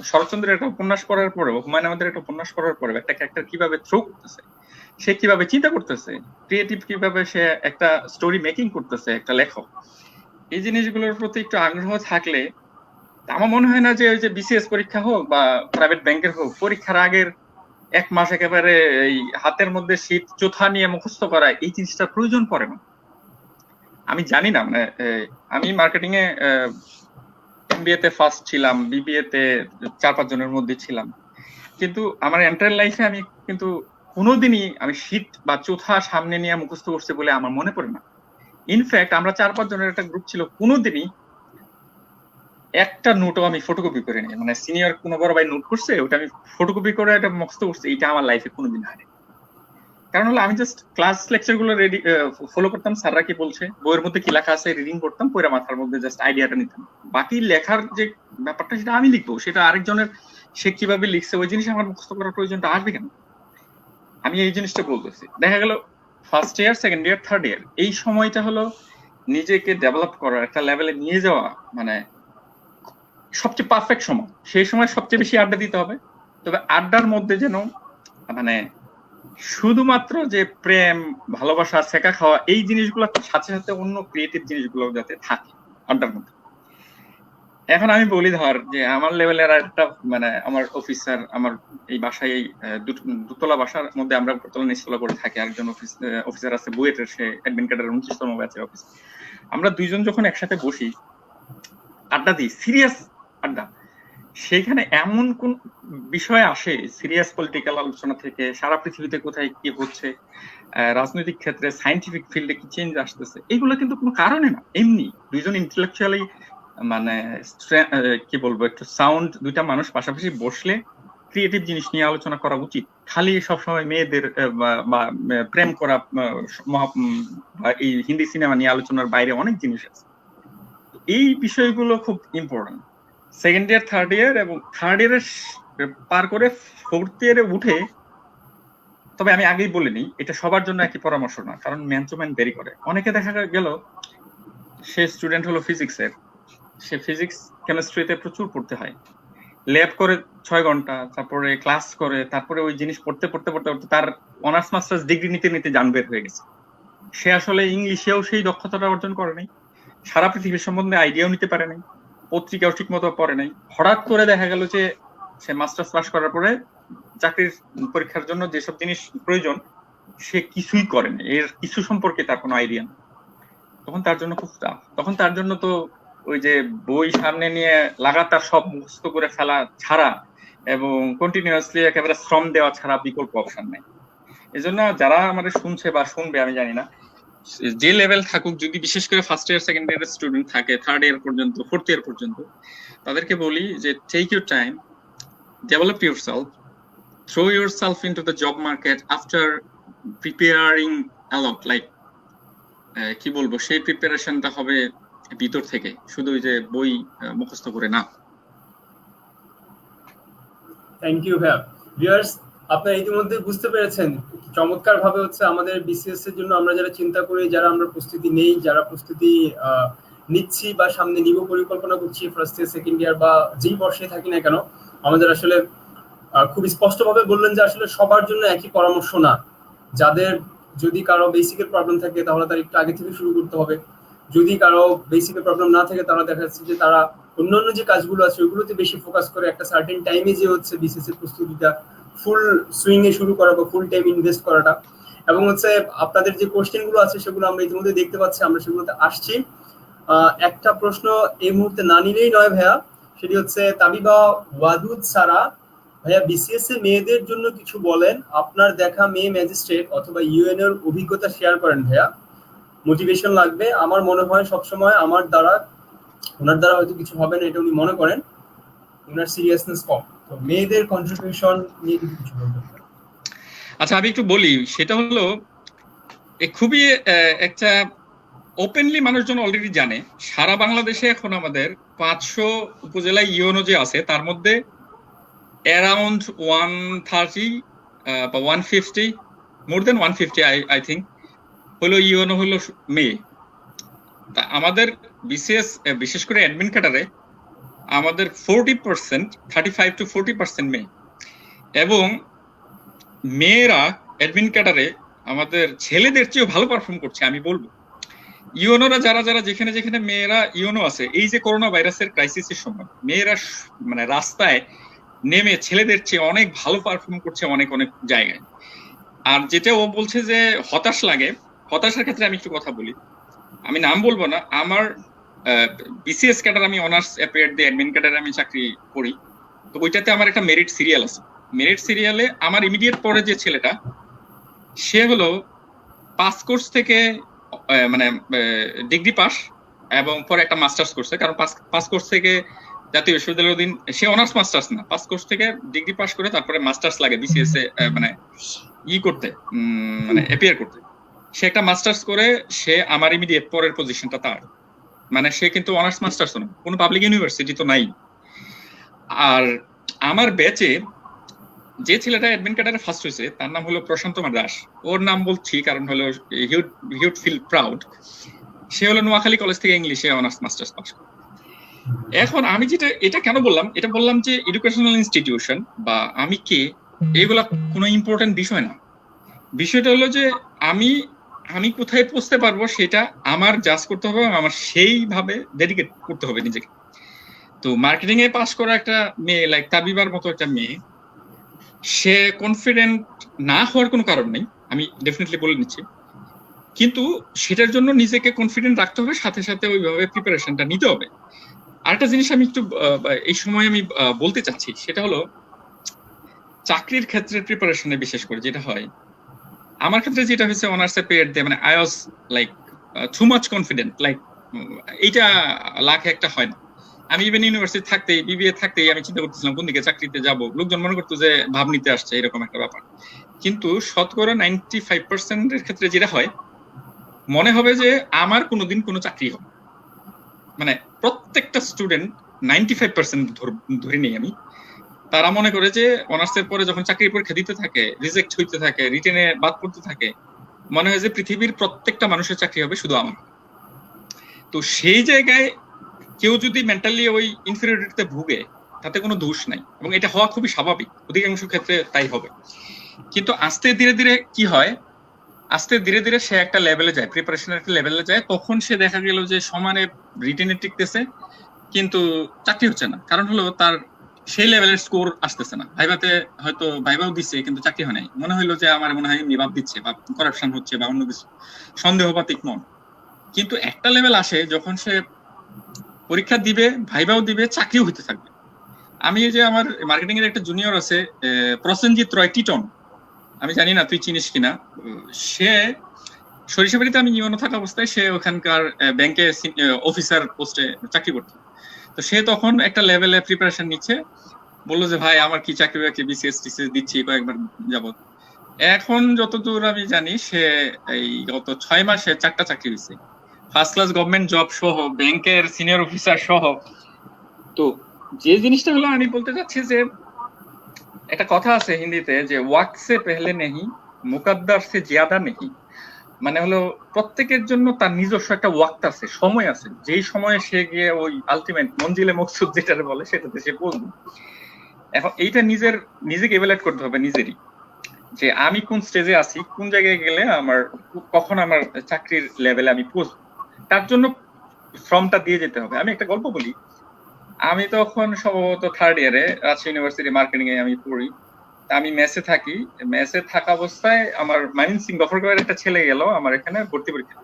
শরৎচন্দ্রের একটা উপন্যাস পড়ার পরে, হুমায়ুন আহমেদের একটা উপন্যাস পড়ার পরে একটা ক্যারেক্টার কিভাবে থ্রো করতেছে, সে কিভাবে চিন্তা করতেছে, ক্রিয়েটিভ কিভাবে সে একটা স্টোরি মেকিং করতেছে, একটা লেখক, এই জিনিসগুলোর প্রতি একটু আগ্রহ থাকলে আমার মনে হয় না যে ওই যে বিসিএস পরীক্ষা হোক বা প্রাইভেট ব্যাংকের হোক, পরীক্ষার আগের 1 মাস একেবারে এই হাতের মধ্যে শীত চোথা নিয়ে মুখস্থ করা, এই জিনিসটার প্রয়োজন পড়ে না। আমি জানি না, আমি মার্কেটিং এ এমবিএ তে ফার্স্ট ছিলাম, বিবিএ তে 4-5 জনের মধ্যে ছিলাম, কিন্তু আমার এন্টার লাইফে আমি কিন্তু কোনোদিনই আমি শীত বা চোথা সামনে নিয়ে মুখস্থ করছি বলে আমার মনে পড়ে না। ইনফ্যাক্ট আমরা 4-5 জনের একটা গ্রুপ ছিল, কোনোদিনই একটা নোটও আমি ফটোকপি করে নিই, সিনিয়র কোনো বড় ভাই নোট করছে, ওটা আমি ফটোকপি করে এটা মুখস্থ করছি, এটা আমার লাইফে কোনোদিন হয়নি। কারণ হলো আমি জাস্ট ক্লাস লেকচার গুলো রেডি ফলো করতাম, স্যাররা কি বলছে, বইয়ের মধ্যে কি লেখা আছে রিডিং করতাম, পড়ে মাথার মধ্যে জাস্ট আইডিয়াটা নিতাম। বাকি লেখার যে ব্যাপারটা সেটা আমি লিখবো, সেটা আরেকজনের সে কিভাবে লিখছে ওই জিনিস আমার মুখস্থ করার প্রয়োজনটা আসবে কেন? আমি এই জিনিসটা বলতেছি। দেখা গেল first year, second year, third ইয়ার, এই সময়টা হলো নিজেকে ডেভেলপ করার একটা লেভেলে নিয়ে যাওয়া, সবচেয়ে পারফেক্ট সময়। সেই সময় সবচেয়ে বেশি আড্ডা দিতে হবে, তবে আড্ডার মধ্যে যেন শুধুমাত্র যে প্রেম, ভালোবাসা, শেখা খাওয়া, এই জিনিসগুলোর সাথে সাথে অন্য ক্রিয়েটিভ জিনিসগুলো যাতে থাকে আড্ডার মধ্যে। এখন আমি বলি ধর যে আমার লেভেলের একটা আমার অফিসার, আমার এই বাসায়, এই দুতলা বাসার মধ্যে আমরা উপরতলা নিচতলা করে থাকি, আরেকজন অফিসার আছে বুয়েটের, সে অ্যাডমিন কার্ডের 29তম ব্যাচের অফিস। আমরা দুইজন যখন একসাথে বসি আড্ডা দিই, সিরিয়াস আড্ডা, সেখানে এমন কোন বিষয় আসে, সিরিয়াস পলিটিক্যাল আলোচনা থেকে সারা পৃথিবীতে কোথায় কি হচ্ছে, রাজনৈতিক ক্ষেত্রে, সায়েন্টিফিক ফিল্ডে কি চেঞ্জ আসতেছে, এগুলো কিন্তু কোনো কারণে না, এমনি দুইজন ইন্টেলেকচুয়ালি কি বলবো, একটু সাউন্ড দুইটা মানুষ পাশাপাশি বসলে ক্রিয়েটিভ জিনিস নিয়ে আলোচনা করা উচিত। খালি সবসময় মেয়েদের বা প্রেম করা এই হিন্দি সিনেমা নিয়ে আলোচনার বাইরে অনেক জিনিস আছে। এই বিষয়গুলো খুব ইম্পর্টেন্ট। সেকেন্ড ইয়ার, থার্ড ইয়ার এবং থার্ড ইয়ারে পার করে ফোর্থ ইয়ারে উঠে, তবে আমি আগেই বলিনি এটা সবার জন্য একই পরামর্শ না, কারণ ম্যান টু ম্যান ভেরি করে। অনেকে দেখা গেল সে স্টুডেন্ট হলো ফিজিক্সের, সে ফিজিক্স কেমিস্ট্রিতে প্রচুর পড়তে হয়, ল্যাব করে 6 ঘন্টা, তারপরে ক্লাস করে, তারপরে ওই জিনিস পড়তে পড়তে পড়তে পড়তে তার অনার্স মাস্টার্স ডিগ্রি নিতে নিতে জান বের হয়ে গেছে। সে আসলে ইংলিশেও সেই দক্ষতাটা অর্জন করে নাই, সারা পৃথিবীর সম্বন্ধে আইডিয়াও নিতে পারে নাই, পত্রিকাও ঠিক মতো পড়ে নাই। হঠাৎ করে দেখা গেল যে সে মাস্টার্স পাস করার পরে চাকরির পরীক্ষার জন্য যেসব জিনিস প্রয়োজন সে কিছুই করে না, এর কিছু সম্পর্কে তার কোনো আইডিয়া নেই। তখন তার জন্য খুব টাফ। তখন তার জন্য তো ওই যে বই সামনে নিয়ে লাগাতার সব মুখস্থ করে ফেলা ছাড়া এবং কন্টিনিউয়াসলি একেবারে শ্রম দেওয়া ছাড়া বিকল্প অপশন নেই। এজন্য যারা আমাদের শুনছে বা শুনবে আমি জানি না, যে লেভেল থাকুক, যদি বিশেষ করে ফার্স্ট ইয়ার সেকেন্ড ইয়ারের স্টুডেন্ট থাকে, থার্ড ইয়ার পর্যন্ত, ফোর্থ ইয়ার পর্যন্ত, তাদেরকে বলি যে take your time, develop yourself, throw yourself into the job market after preparing a lot, like কি বলবো, সেই প্রিপারেশনটা হবে ভিতর থেকে, শুধু ওই যে বই মুখস্থ করে না। থ্যাংক ইউ ভাইয়া। ভিউয়ার্স, আপনারা ইতিমধ্যে বুঝতে পেরেছেন চমৎকার ভাবে হচ্ছে আমাদের বিসিএস এর জন্য আমরা যারা চিন্তা করি, যারা আমরা প্রস্তুতি নেই, যারা প্রস্তুতি নিচ্ছি বা সামনে নিব পরিকল্পনা করছি ফার্স্ট ইয়ার সেকেন্ড ইয়ার বা যেই বর্ষে থাকি না কেন, আমাদের আসলে খুব স্পষ্টভাবে বললেন যে আসলে সবার জন্য একই পরামর্শ না। যাদের যদি কারো বেসিকের প্রবলেম থাকে তাহলে তার একটু আগে থেকে শুরু করতে হবে, যদি কারো বেসিকের প্রবলেম না থাকে তাহলে দেখা যাচ্ছে যে তারা অন্যান্য যে কাজগুলো আছে ওইগুলোতে বেশি ফোকাস করে একটা সার্টেন টাইমে যে হচ্ছে বিসিএস এর প্রস্তুতিটা ফুল সুইং এ শুরু করা বা ফুল টাইম ইনভেস্ট করাটা। এবং হচ্ছে আপনাদের যে কোশ্চেন গুলো আছে সেগুলো আমরা ইতিমধ্যে দেখতে পাচ্ছি, আমরা সেগুলোতে আসছি। একটা প্রশ্ন এই মুহূর্তে না নিলেই নয় ভাইয়া, সেটি হচ্ছে তাবিবা ওয়াদুদ সারা, ভাইয়া বিসিএস এ মেয়েদের জন্য কিছু বলেন, আপনার দেখা মেয়ে ম্যাজিস্ট্রেট অথবা ইউএন এর অভিজ্ঞতা শেয়ার করেন ভাইয়া, মোটিভেশন লাগবে। আমার মনে হয় সবসময় ওনার দ্বারা হয়তো কিছু হবে না এটা উনি মনে করেন, ওনার সিরিয়াসনেস কম। তো মেয়েদের কন্ট্রিবিউশন নিয়ে কিছু বলবেন? আচ্ছা, আমি একটু বলি, সেটা হলো খুবই একটা ওপেনলি মানুষজন অলরেডি জানে, সারা বাংলাদেশে এখন আমাদের 500 উপজেলায় ইউএনও যে আছে তার মধ্যে অ্যারাউন্ড 130 বা 150, মোর দেন 150 আই থিঙ্ক হলো ইউএনও হলো মেয়ে। তা আমাদের বিসিএস বিশেষ করে অ্যাডমিন ক্যাডারে আমাদের 40%, 35 to 40% মেয়ে, এবং মেয়েরা অ্যাডমিন ক্যাডারে আমাদের ছেলেদের চেয়েও ভালো পারফর্ম করছে। আমি বলবো ইউএনওরা যারা যারা যেখানে যেখানে মেয়েরা ইউএনও আছে, এই যে করোনা ভাইরাসের ক্রাইসিসের সময় মেয়েরা মানে রাস্তায় নেমে ছেলেদের চেয়ে অনেক ভালো পারফর্ম করছে অনেক অনেক জায়গায়। আর যেটা ও বলছে যে হতাশ লাগে, হতাশার ক্ষেত্রে আমি একটু কথা বলি, আমি নাম বলবো না, আমার বিসিএস ক্যাডার, আমি অনার্স অ্যাপিয়ার্ড দিয়ে অ্যাডমিন ক্যাডারে আমি চাকরি করি, তো ওইটাতে আমার একটা মেরিট সিরিয়াল আছে। মেরিট সিরিয়ালে আমার ইমিডিয়েট পরে যে ছেলেটা, সে হলো পাস কোর্স থেকে মানে ডিগ্রি পাস এবং পরে একটা মাস্টার্স করছে, কারণ পাস কোর্স থেকে জাতীয় বিশ্ববিদ্যালয়ের অধীন, সে অনার্স মাস্টার্স না, পাস কোর্স থেকে ডিগ্রি পাস করে তারপরে মাস্টার্স লাগে বিসিএস এ মানে করতে, মানে অ্যাপিয়ার করতে। সে একটা মাস্টার্স করে, সে আমার ইমিডিয়েট পরের পজিশনটা তার, মানে সে কিন্তু অনার্স মাস্টার্স না, কোনো পাবলিক ইউনিভার্সিটি তো নাই। আর আমার ব্যাচে যে ছেলেটা অ্যাডমিন ক্যাডারে ফার্স্ট হয়েছে তার নাম হলো প্রশান্ত দাস। ওর নাম বলছি কারণ হলো হি উড ফিল প্রাউড। সে হলো নোয়াখালী কলেজ থেকে ইংলিশে অনার্স মাস্টার্স পাস করে। এখন আমি যেটা এটা কেন বললাম, এটা বললাম যে এডুকেশনাল ইনস্টিটিউশন বা আমি কে, এগুলা কোনো ইম্পর্টেন্ট বিষয় না। বিষয়টা হলো যে আমি কোথায় পৌঁছতে পারবো সেটা আমার জাজ করতে হবে, আমার সেইভাবে ডেডিকেট করতে হবে নিজেকে। তো মার্কেটিং এ পাস করা একটা মেয়ে লাইক তাবিবার মতো একটা মেয়ে, সে কনফিডেন্ট না হওয়ার কোনো কারণ নেই, আমি ডেফিনেটলি বলে নিচ্ছি, কিন্তু সেটার জন্য নিজেকে কনফিডেন্ট রাখতে হবে, সাথে সাথে ওইভাবে প্রিপারেশনটা নিতে হবে। আরেকটা জিনিস আমি একটু এই সময় আমি বলতে চাচ্ছি, সেটা হলো চাকরির ক্ষেত্রে প্রিপারেশনে বিশেষ করে যেটা হয়, আমার ক্ষেত্রে যেটা হয়েছে অনার্স এ পেরিয়ড দিয়ে, মানে I was like too much confident, like এইটা লাখে একটা হয় না। আমি ইভেন ইউনিভার্সিটি থাকতেই, বিবিএ থাকতেই আমি চিন্তা করতেছিলাম কোন দিকে চাকরিতে যাব, লোকজন মনে করতো যে ভাব নিতে আসছে, এরকম একটা ব্যাপার। কিন্তু শতকরা 95% এর ক্ষেত্রে যেটা হয়, মনে হবে যে আমার কোনোদিন কোনো চাকরি হবে, মানে প্রত্যেকটা স্টুডেন্ট 95% ধরে নেই আমি, তারা মনে করে যে অনার্সের পরে যখন চাকরির পরীক্ষা দিতে থাকে, রিজেক্ট হইতে থাকে, রিটেনে বাদ পড়তে থাকে, মনে হয় যে পৃথিবীর প্রত্যেকটা মানুষের চাকরি হবে, শুধু আমার। তো সেই জায়গায় কেউ যদি মেন্টালি ওই ইনফিরিয়রিটিতে ভুগে তাতে কোনো দোষ নাই, এবং এটা হওয়া খুবই স্বাভাবিক, অধিকাংশ ক্ষেত্রে তাই হবে। কিন্তু আস্তে ধীরে ধীরে কি হয়, আস্তে ধীরে ধীরে সে একটা লেভেলে যায়, প্রিপারেশনের একটা লেভেলে যায়, তখন সে দেখা গেল যে সমানে রিটেনে টিকতেছে কিন্তু চাকরি হচ্ছে না। কারণ হলো তার সেই লেভেলের স্কোর আসতেছে না। ভাইভাতে হয়তো ভাইভাও দিচ্ছে কিন্তু চাকরি হয় নাই, মনে হইলো যে আমার মনে হয় নিবাদ দিচ্ছে বা করাপশন হচ্ছে বা অন্য কিছু, সন্দেহবাতিক মন। কিন্তু একটা লেভেল আসে যখন সে পরীক্ষা দিবে, ভাইভাও দিবে, চাকরিও হইতে থাকবে। আমি এই যে আমার মার্কেটিং এর একটা জুনিয়র আছে প্রসেনজিৎ রয় টিটন, আমি জানি না তুই চিনিস কিনা। সে সরিষাবাড়িতে আমি নিয়মিত থাকা অবস্থায় সে ওখানকার ব্যাংকে অফিসার পোস্টে চাকরি করতো। তো সে তখন একটা লেভেলে প্রিপারেশন নিচ্ছে, বললো যে ভাই আমার কি চাকরি বাকরি বিসিএস টিসিএস দিচ্ছি কয়েকবার যাবত। এখন যতদূর আমি জানি সে এই গত 6 মাসে 4টা চাকরি হয়েছে, ফার্স্ট ক্লাস গভর্নমেন্ট জব সহ, ব্যাংকের সিনিয়র অফিসার সহ। তো যে জিনিসটা হলো আমি বলতে চাচ্ছি যে একটা কথা আছে হিন্দিতে যে ওয়াক্ত সে পেহলে নেহি মুকদ্দার সে জিয়াদা নেহি, মানে হলো প্রত্যেকের জন্য তার নিজস্ব একটা ওয়াক্ত আছে, সময় আছে, যেই সময়ে সে গিয়ে ওই আলটিমেট মঞ্জিলে মকসুদ যেটা বলে সেটাতে সে পৌঁছবে। এখন এইটা নিজেকে এভালুয়েট করতে হবে নিজেরই, যে আমি কোন স্টেজে আছি, কোন জায়গায় গেলে আমার কখন আমার চাকরির লেভেলে আমি পৌঁছবো, তার জন্য ফর্মটা দিয়ে যেতে হবে। আমি একটা গল্প বলি। আমি তখন সম্ভবত 3rd ইয়ারে রাজশাহী ইউনিভার্সিটি মার্কেটিং এ আমি পড়ি। আমি মেসে থাকি, মেসে থাকা অবস্থায় আমার ময়মনসিংহ গফরগাঁওয়ের একটা ছেলে গেল আমার এখানে ভর্তি পরীক্ষা।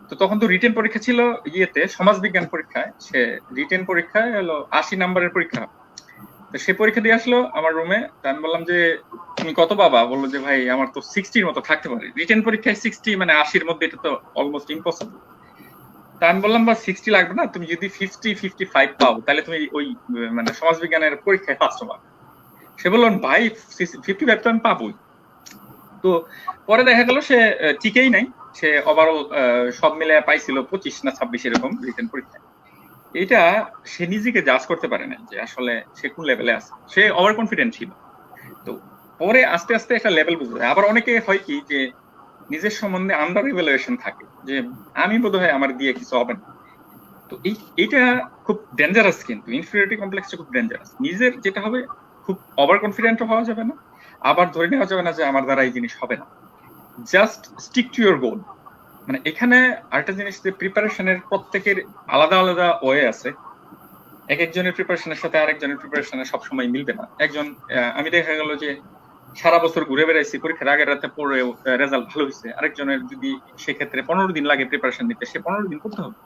তো তখন তো রিটেন পরীক্ষা ছিল, ইয়েতে সমাজবিজ্ঞান পরীক্ষায় সে রিটেন পরীক্ষায় হলো 80 নম্বরের পরীক্ষা। তো সে পরীক্ষা দিয়ে আসলো আমার রুমে। আমি বললাম যে তুমি কত পাবা? বললো যে ভাই আমার তো 60-র মতো থাকতে পারে। রিটেন পরীক্ষায় 60 মানে 80-র মধ্যে, এটা তো অলমোস্ট ইম্পসিবল। তা আমি বললাম বা 60 লাগবে না, তুমি যদি 50-55 পাও তাহলে তুমি ওই মানে সমাজবিজ্ঞানের পরীক্ষায় পাস হবা। সে বললো ভাই 55 তো আমি পাবোই। তো পরে দেখা গেল সে ঠিকই নাই, সে ওভারঅল সব মিলে পাইছিল 25 না 26 এরকম রিটেন পরীক্ষায়। এটা সে নিজেকে জাজ করতে পারে না যে আসলে সে কোন লেভেলে আছে, সে ওভার কনফিডেন্ট ছিল। তো পরে আস্তে আস্তে একটা লেভেল বুঝতে হয়। আবার অনেকে হয় কি যে নিজের সম্বন্ধে আন্ডার ইভ্যালুয়েশন থাকে, যে আমি বোধহয় আমার দিয়ে কিছু হবে না। তো এইটা খুব ডেঞ্জারাস, কিন্তু ইনফিরিয়রিটি কমপ্লেক্সটা খুব ডেঞ্জারাস। নিজের যেটা হবে, খুব ওভার কনফিডেন্ট হওয়া যাবে না, আবার ধরে নেওয়া যাবে না যে আমার দ্বারা এই জিনিস হবে না। Just stick to your goal. মানে এখানে আরেকটা জিনিস যে প্রিপারেশনের প্রত্যেকের আলাদা আলাদা ওয়ে আছে। এক একজনের প্রিপারেশনের সাথে আরেকজনের প্রিপারেশনের সবসময় মিলবে না। একজন আমি দেখা গেল যে সারা বছর ঘুরে বেড়াইছি, পরীক্ষার আগের রাতে পড়ে রেজাল্ট ভালো হয়েছে, আরেকজনের যদি সেক্ষেত্রে 15 দিন লাগে প্রিপারেশন নিতে, সে 15 দিন করতে হবে।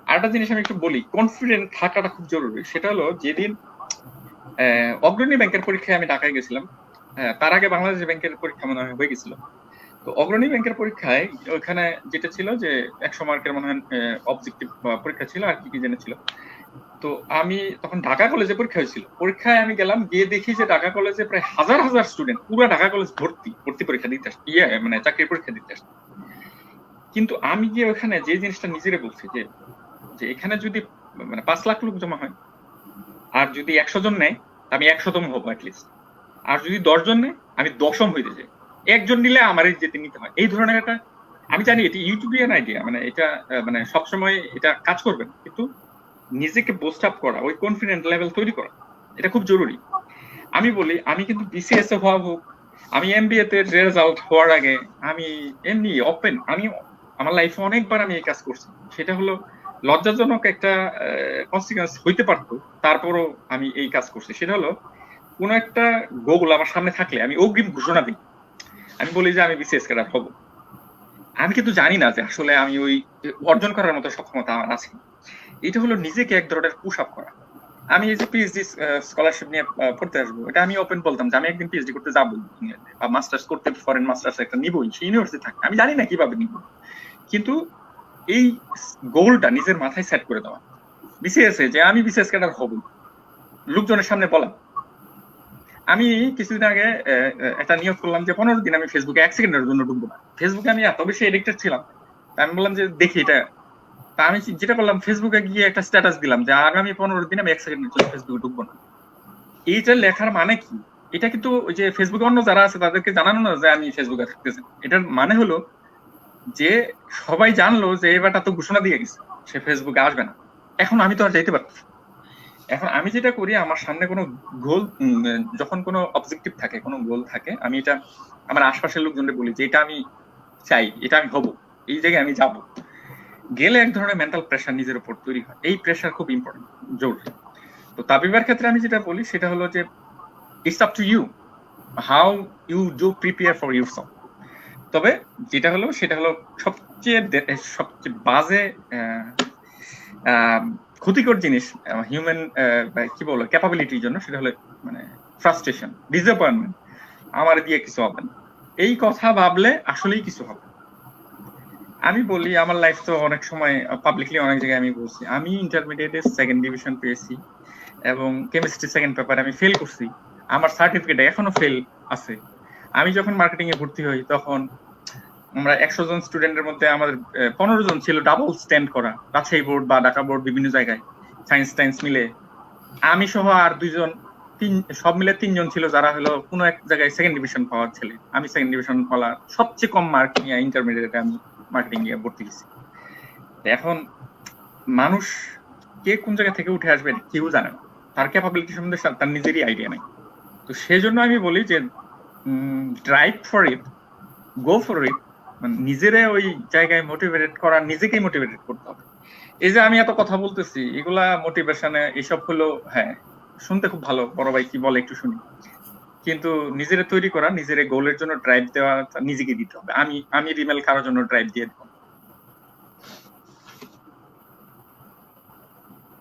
আরেকটা জিনিস আমি একটু বলি, কনফিডেন্ট থাকাটা খুব জরুরি। সেটা হলো যেদিন অগ্রণী ব্যাংকের পরীক্ষায় আমি ঢাকায় গেছিলাম, তার আগে বাংলাদেশ ব্যাংকের পরীক্ষা মনে হয় হয়ে গেছিল। তো অগ্রণী ব্যাংকের পরীক্ষায় ওইখানে যেটা ছিল যে 100 মার্কের মনে হয় অবজেক্টিভ পরীক্ষা ছিল, আর কি কি জেনেছিল। তো আমি তখন ঢাকা কলেজে পরীক্ষা হয়েছিল, পরীক্ষায় আমি গেলাম, গিয়ে দেখি যে ঢাকা কলেজে প্রায় হাজার হাজার স্টুডেন্ট, পুরো ঢাকা কলেজ ভর্তি পরীক্ষা দিতে আসছে, মানে চাকরির পরীক্ষা দিতে আসছে। কিন্তু আমি গিয়ে ওখানে যে জিনিসটা নিজেরে বলছি যে এখানে যদি মানে 5 লাখ লোক জমা হয়, আর যদি 100 জন নেয় আমি 100তম হবো অ্যাটলিস্ট, আর যদি 10 জন নেয় আমি 10ম হইতে যাই, একজন নিলে আমার যেতে নিতে হয়। এই ধরনের একটা, আমি জানি এটি ইউটিউবিয়ান আইডিয়া, মানে এটা মানে সবসময় এটা কাজ করবে না, কিন্তু নিজেকে বুস্ট আপ করা, ওই কনফিডেন্ট লেভেল তৈরি করা, এটা খুব জরুরি। আমি বলি, আমি কিন্তু বিসিএস এ হওয়া হোক, আমি এমবিএ তে রেজাল্ট হওয়ার আগে আমি এমনি ওপেন, আমি আমার লাইফে অনেকবার আমি এই কাজ করছি। সেটা হলো লজ্জাজনক একটা কনসিকুয়েন্স হইতে পারতো, তারপরও আমি এই কাজ করছি। সেটা হলো কোন একটা গোল আমার সামনে থাকলে আমি অগ্রিম ঘোষণা দিই, আমি বলি যে আমি বিসিএস ক্যাডার হব। আমি কিন্তু জানি না যে আসলে আমি ওই অর্জন করার মতো সক্ষমতা আমার আছে। এটা হলো নিজেকে এক ধরনের পুশ আপ করা। আমি এই যে পিএইচডি স্কলারশিপ নিয়ে পড়তে আসবো, এটা আমি ওপেন বলতাম যে আমি একদিন পিএইচডি করতে যাবো বা মাস্টার্স করতে, ফরেন মাস্টার্স একটা নিবই, সেই ইউনিভার্সিটি থাকে, আমি জানি না কিভাবে নিব, কিন্তু এই গোলটা নিজের মাথায় সেট করে দেওয়া, বিসিএস এ যে আমি বিসিএস ক্যাডার হব, লোকজনের সামনে বলা। আমি কিছুদিন আগে একটা নিয়োগ করলাম যে 15 দিন আমি ফেসবুকে 1 সেকেন্ডের জন্য ঢুকবো না। ফেসবুকে আমি এত বেশি এডিক্টেড ছিলাম, আমি বললাম যে দেখি এটা। তা আমি যেটা করলাম, ফেসবুকে গিয়ে একটা স্ট্যাটাস দিলাম যে আগামী 15 দিন আমি 1 সেকেন্ডের জন্য ফেসবুকে ঢুকবো না। এইটা লেখার মানে কি? এটা কিন্তু ওই যে ফেসবুকে অন্য যারা আছে তাদেরকে জানানো না যে আমি ফেসবুকে থাকতেছি। এটার মানে হলো যে সবাই জানলো যে এবারটা তো ঘোষণা দিয়ে গেছে সে ফেসবুকে আসবে না। এখন আমি তো আর যাইতে পারতেছি। এখন আমি যেটা করি, আমার সামনে কোনো গোল, যখন কোনো অবজেক্টিভ থাকে, কোনো গোল থাকে, আমি এটা আমার আশপাশের লোকজনকে বলি যে এটা আমি চাই, এটা আমি হব, এই জায়গায় আমি যাব। গেলে এক ধরনের মেন্টাল প্রেশার নিজের উপর তৈরি হয়। এই প্রেশার খুব ইম্পর্টেন্ট, জরুরি। তো তাবিবার ক্ষেত্রে আমি যেটা বলি সেটা হলো যে it's up to you how you do prepare for yourself. তবে যেটা হলো সেটা হলো সবচেয়ে বাজে ক্ষতিকর জিনিস হিউম্যান কি বলবো ক্যাপাবিলিটির জন্য, সেটা হলো মানে ফ্রাস্ট্রেশন, ডিসঅ্যাপয়েন্টমেন্ট, আমার দিয়ে কিছু হবে না, এই কথা ভাবলে আসলেই কিছু হবে। আমি বলি আমার লাইফ তো অনেক সময় পাবলিকলি অনেক জায়গায় আমি বলছি, আমি ইন্টারমিডিয়েটে 2nd ডিভিশন পেয়েছি এবং কেমিস্ট্রি 2nd পেপারে আমি ফেল করছি, আমার সার্টিফিকেট এখনো ফেল আছে। আমি যখন মার্কেটিং এ ভর্তি হই তখন আমরা 100 জন স্টুডেন্টের মধ্যে আমাদের 15 জন ছিল ডাবল স্ট্যান্ড করা, রাজশাহী বোর্ড বা ঢাকা বোর্ড বিভিন্ন জায়গায় সায়েন্স মিলে। আমি সহ আর 2 জন, সব মিলে 3 জন ছিল যারা হলো কোনো এক জায়গায় 2nd ডিভিশন পাওয়ার ছেলে। আমি 2nd ডিভিশন পাওয়া সবচেয়ে কম মার্ক নিয়ে ইন্টারমিডিয়েটে আমি মার্কেটিং এ ভর্তি হয়েছি। এখন মানুষ কে কোন জায়গা থেকে উঠে আসবে কেউ জানে না, তার ক্যাপাবিলিটি সম্বন্ধে তার নিজেরই আইডিয়া নাই। তো সেই জন্য আমি বলি যে drive for it, go for ইট, মানে নিজেরে ওই জায়গায় মোটিভেটেড করা, নিজেকেই মোটিভেটেড করতে হবে। এই যে আমি এত কথা বলতেছি এগুলা মোটিভেশনে, এসব হলো হ্যাঁ শুনতে খুব ভালো, বড় ভাই কি বলে একটু শুনি, কিন্তু নিজেরে তৈরি করা, নিজেরে গোলের জন্য ড্রাইভ দেওয়া নিজেকে দিতে হবে। আমি রিমেল কারোর জন্য ড্রাইভ দিয়ে দেবো।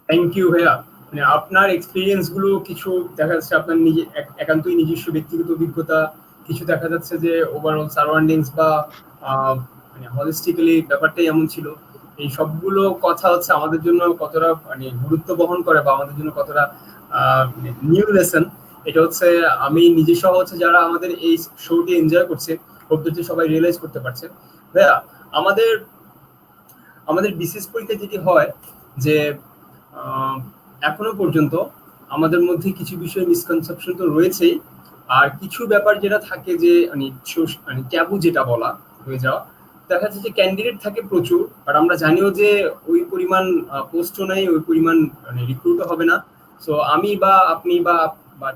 থ্যাংক ইউ ভাইয়া। মানে আপনার এক্সপিরিয়েন্স গুলো কিছু দেখা যাচ্ছে আপনার নিজে একান্তই নিজস্ব ব্যক্তিগত অভিজ্ঞতা, কিছু দেখা যাচ্ছে যে ওভারঅল সারাউন্ডিংস বা মানে হলিস্টিক্যালি ব্যাপারটাই এমন ছিল। এই সবগুলো কথা হচ্ছে আমাদের জন্য কতটা মানে গুরুত্ব বহন করে বা আমাদের জন্য কতটা নিউ লেসন, এটা হচ্ছে আমি নিজে সহ হচ্ছে যারা আমাদের এই শোটি এনজয় করছে হচ্ছে সবাই রিয়েলাইজ করতে পারছে। ভাইয়া আমাদের আমাদের বিশেষ পরীক্ষা যেটি হয় যে এখনো পর্যন্ত আমাদের মধ্যে কিছু বিষয় মিসকনসেপশন তো রয়েছেই, আর কিছু ব্যাপার যেটা থাকে যে মানে ট্যাবু যেটা বলা হয়ে যাওয়া, দেখা যাচ্ছে যে ক্যান্ডিডেট থাকে প্রচুর, আর আমরা জানিও যে ওই পরিমাণ পোস্টও নাই, ওই পরিমাণ মানে রিক্রুটও হবে না। সো আমি বা আপনি বা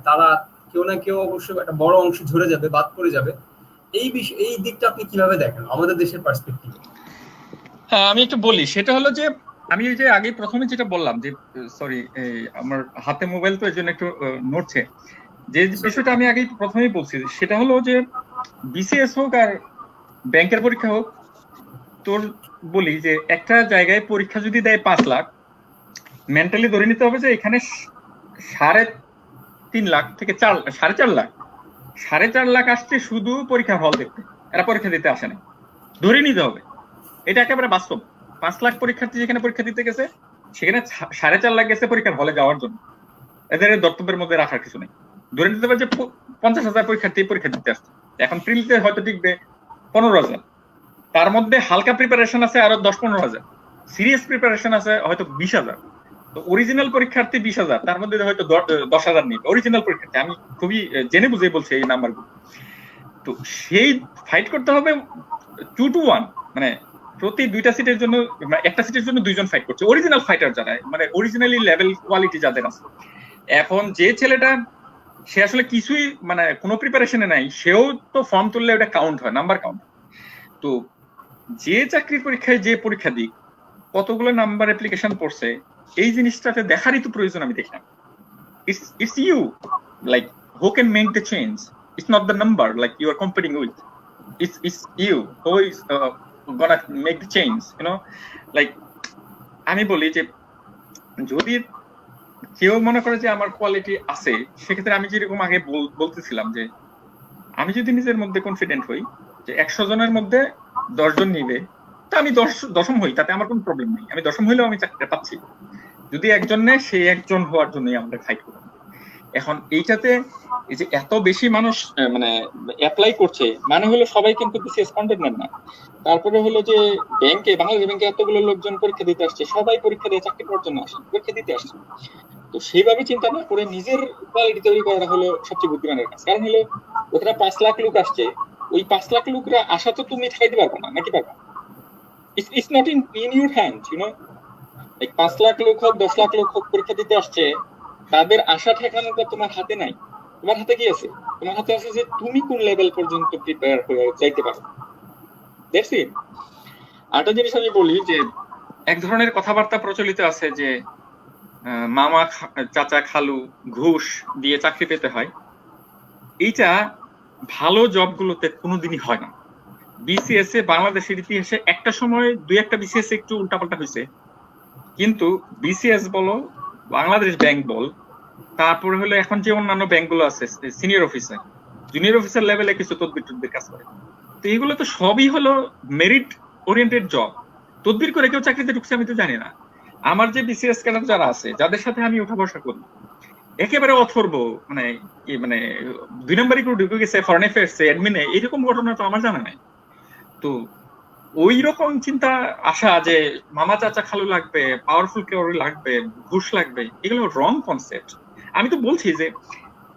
তারা কেউ না কেউ অবশ্যই একটা বড় অংশ ঝরে যাবে, বাদ পড়ে যাবে। এই বিষয়, এই দিকটা আপনি কিভাবে দেখেন আমাদের দেশের পার্সপেক্টিভে? হ্যাঁ আমি একটু বলি, সেটা হলো যে আমি ওই যে আগে প্রথমে যেটা বললাম যে সরি আমার হাতে মোবাইল তো এই জন্য একটু নড়ছে, যে বিষয়টা আমি আগে প্রথমেই বলছি সেটা হলো যে বিসিএস হোক আর ব্যাংকের পরীক্ষা হোক, তোর বলি যে একটা জায়গায় পরীক্ষা যদি দেয় 5 লাখ, মেন্টালি ধরে নিতে হবে যে এখানে 3.5 লাখ থেকে 4.5 লাখ, 4.5 লাখ আসছে শুধু পরীক্ষার হল দেখতে, এরা পরীক্ষা দিতে আসে না, ধরে নিতে হবে। এটা একেবারে বাস্তব। 5 লাখ পরীক্ষার্থী যেখানে পরীক্ষা দিতে গেছে সেখানে 4.5 লাখ গেছে পরীক্ষার হলে যাওয়ার জন্য, এদের দর্তব্যের মধ্যে রাখার কিছু নেই। ধরে নিতে হবে যে 50,000 পরীক্ষার্থী পরীক্ষা দিতে আসছে, এখন প্রিলিতে হয়তো টিকবে 15,000, তার মধ্যে হালকা প্রিপারেশন আছে আরো 10-15,000, সিরিয়াস প্রিপারেশন আছে হয়তো 20,000। তো অরিজিনাল পরীক্ষার্থী 20,000, তার মধ্যে হয়তো 10,000 নেই অরিজিনাল পরীক্ষার্থী। আমি খুবই জেনে বুঝে বলছি এই নাম্বারগুলো। তো সেই ফাইট করতে হবে 2 to 1, মানে প্রতি 2টা সিটের জন্য, একটা সিটের জন্য 2 জন ফাইট করছে, অরিজিনাল ফাইটার যারা, মানে অরিজিনালি লেভেল কোয়ালিটি যাদের আছে। এখন যে ছেলেটা সে আসলে কিছুই মানে কোনো প্রিপারেশনে নাই, সেও তো ফর্ম তুললে ওটা কাউন্ট হয়, নাম্বার কাউন্ট। তো যে চাকরির পরীক্ষায় যে পরীক্ষা দিক, কতগুলো নাম্বার অ্যাপ্লিকেশন পড়ছে, এই জিনিসটাতে দেখারই তো প্রয়োজন আমি দেখি না। It's you, like who can make the change. It's not the number like you are competing with. It's you who is gonna make the change, you know. Like আমি বলি যে যদি কেউ মনে করে যে আমার কোয়ালিটি আছে, সেক্ষেত্রে আমি যেরকম আগে বলতেছিলাম যে আমি যদি নিজের মধ্যে কনফিডেন্ট হই যে 100 জনের মধ্যে 10 জন নিবে, তা আমি 10ম হই, তাতে আমার কোনো প্রবলেম নেই। আমি 10ম হইলেও আমি চাকরিটা পাচ্ছি। যদি একজন নেয়, সেই একজন হওয়ার জন্যই আমাদের ফাইট করব। এখন এইটাতে এই যে এত বেশি মানুষ মানে অ্যাপ্লাই করছে, মানে হলো সবাই কিন্তু বিসিএস কন্টেন্ট নেন না। তারপরে হলো যে ব্যাংকে, বাংলাদেশ ব্যাংকে এতগুলো লোকজন পরীক্ষা দিতে আসছে, সবাই পরীক্ষা দিয়ে চাকরি করার জন্য আসে, পরীক্ষা দিতে আসছে। তো সেইভাবে চিন্তা না করে নিজের কোয়ালিটি তৈরি করাটা হলো সবচেয়ে বুদ্ধিমানের কাজ। কারণ হলো ওখানে 5 লাখ লোক আসছে, ওই 5 লাখ লোকরা আসা তো তুমি ঠেকাইতে পারবে না, নাকি পারবে? It's not in your hands, you know. 5 lakh লোক হোক 10 লাখ লোক হোক পরীক্ষা দিতে আসছে, তাদের আশা ঠেকানোটা তোমার হাতে নাই। তোমার হাতে কি আছে? তোমার হাতে আছে যে তুমি কোন লেভেল পর্যন্ত প্রিপেয়ার হয়ে যাইতে পারো। That's it. আরেকটা জিনিস আমি বলি যে এক ধরনের কথাবার্তা প্রচলিত আছে যে মামা চাচা খালু ঘুষ দিয়ে চাকরি পেতে হয়। এইটা ভালো জবগুলোতে কোনোদিনই হয় না। বিসিএস এ বাংলাদেশের ইতিহাসে একটা সময় 2-1টা বিসিএস একটু উল্টাপাল্টা হয়েছে, কিন্তু বিসিএস বলো, বাংলাদেশ ব্যাংক বল, তারপরে হলো এখন যে অন্যান্য ব্যাংকগুলো আছে সিনিয়র অফিসার জুনিয়র অফিসার লেভেলে কিছু তদবির কাজ করে, তো এগুলো তো সবই হলো মেরিট ওরিয়েন্টেড জব। তদবির করে কেউ চাকরিতে ঢুকছে আমি তো জানি না। আমার যে বিসিএস ক্যাডার যারা আছে, যাদের সাথে আমি উঠা বসা করি, একেবারে অথর্ব, মানে 2 নম্বরই করে ঢুকে গেছে ফরেন অ্যাফেয়ার্স অ্যাডমিনে, এরকম ঘটনা তো আমার জানা নাই। তো ওই রকম চিন্তা আসা যে মামা চাচা খালু লাগবে, পাওয়ারফুল কেউ লাগবে, ঘুষ লাগবে, এগুলো রং কনসেপ্ট। আমি তো বলছি যে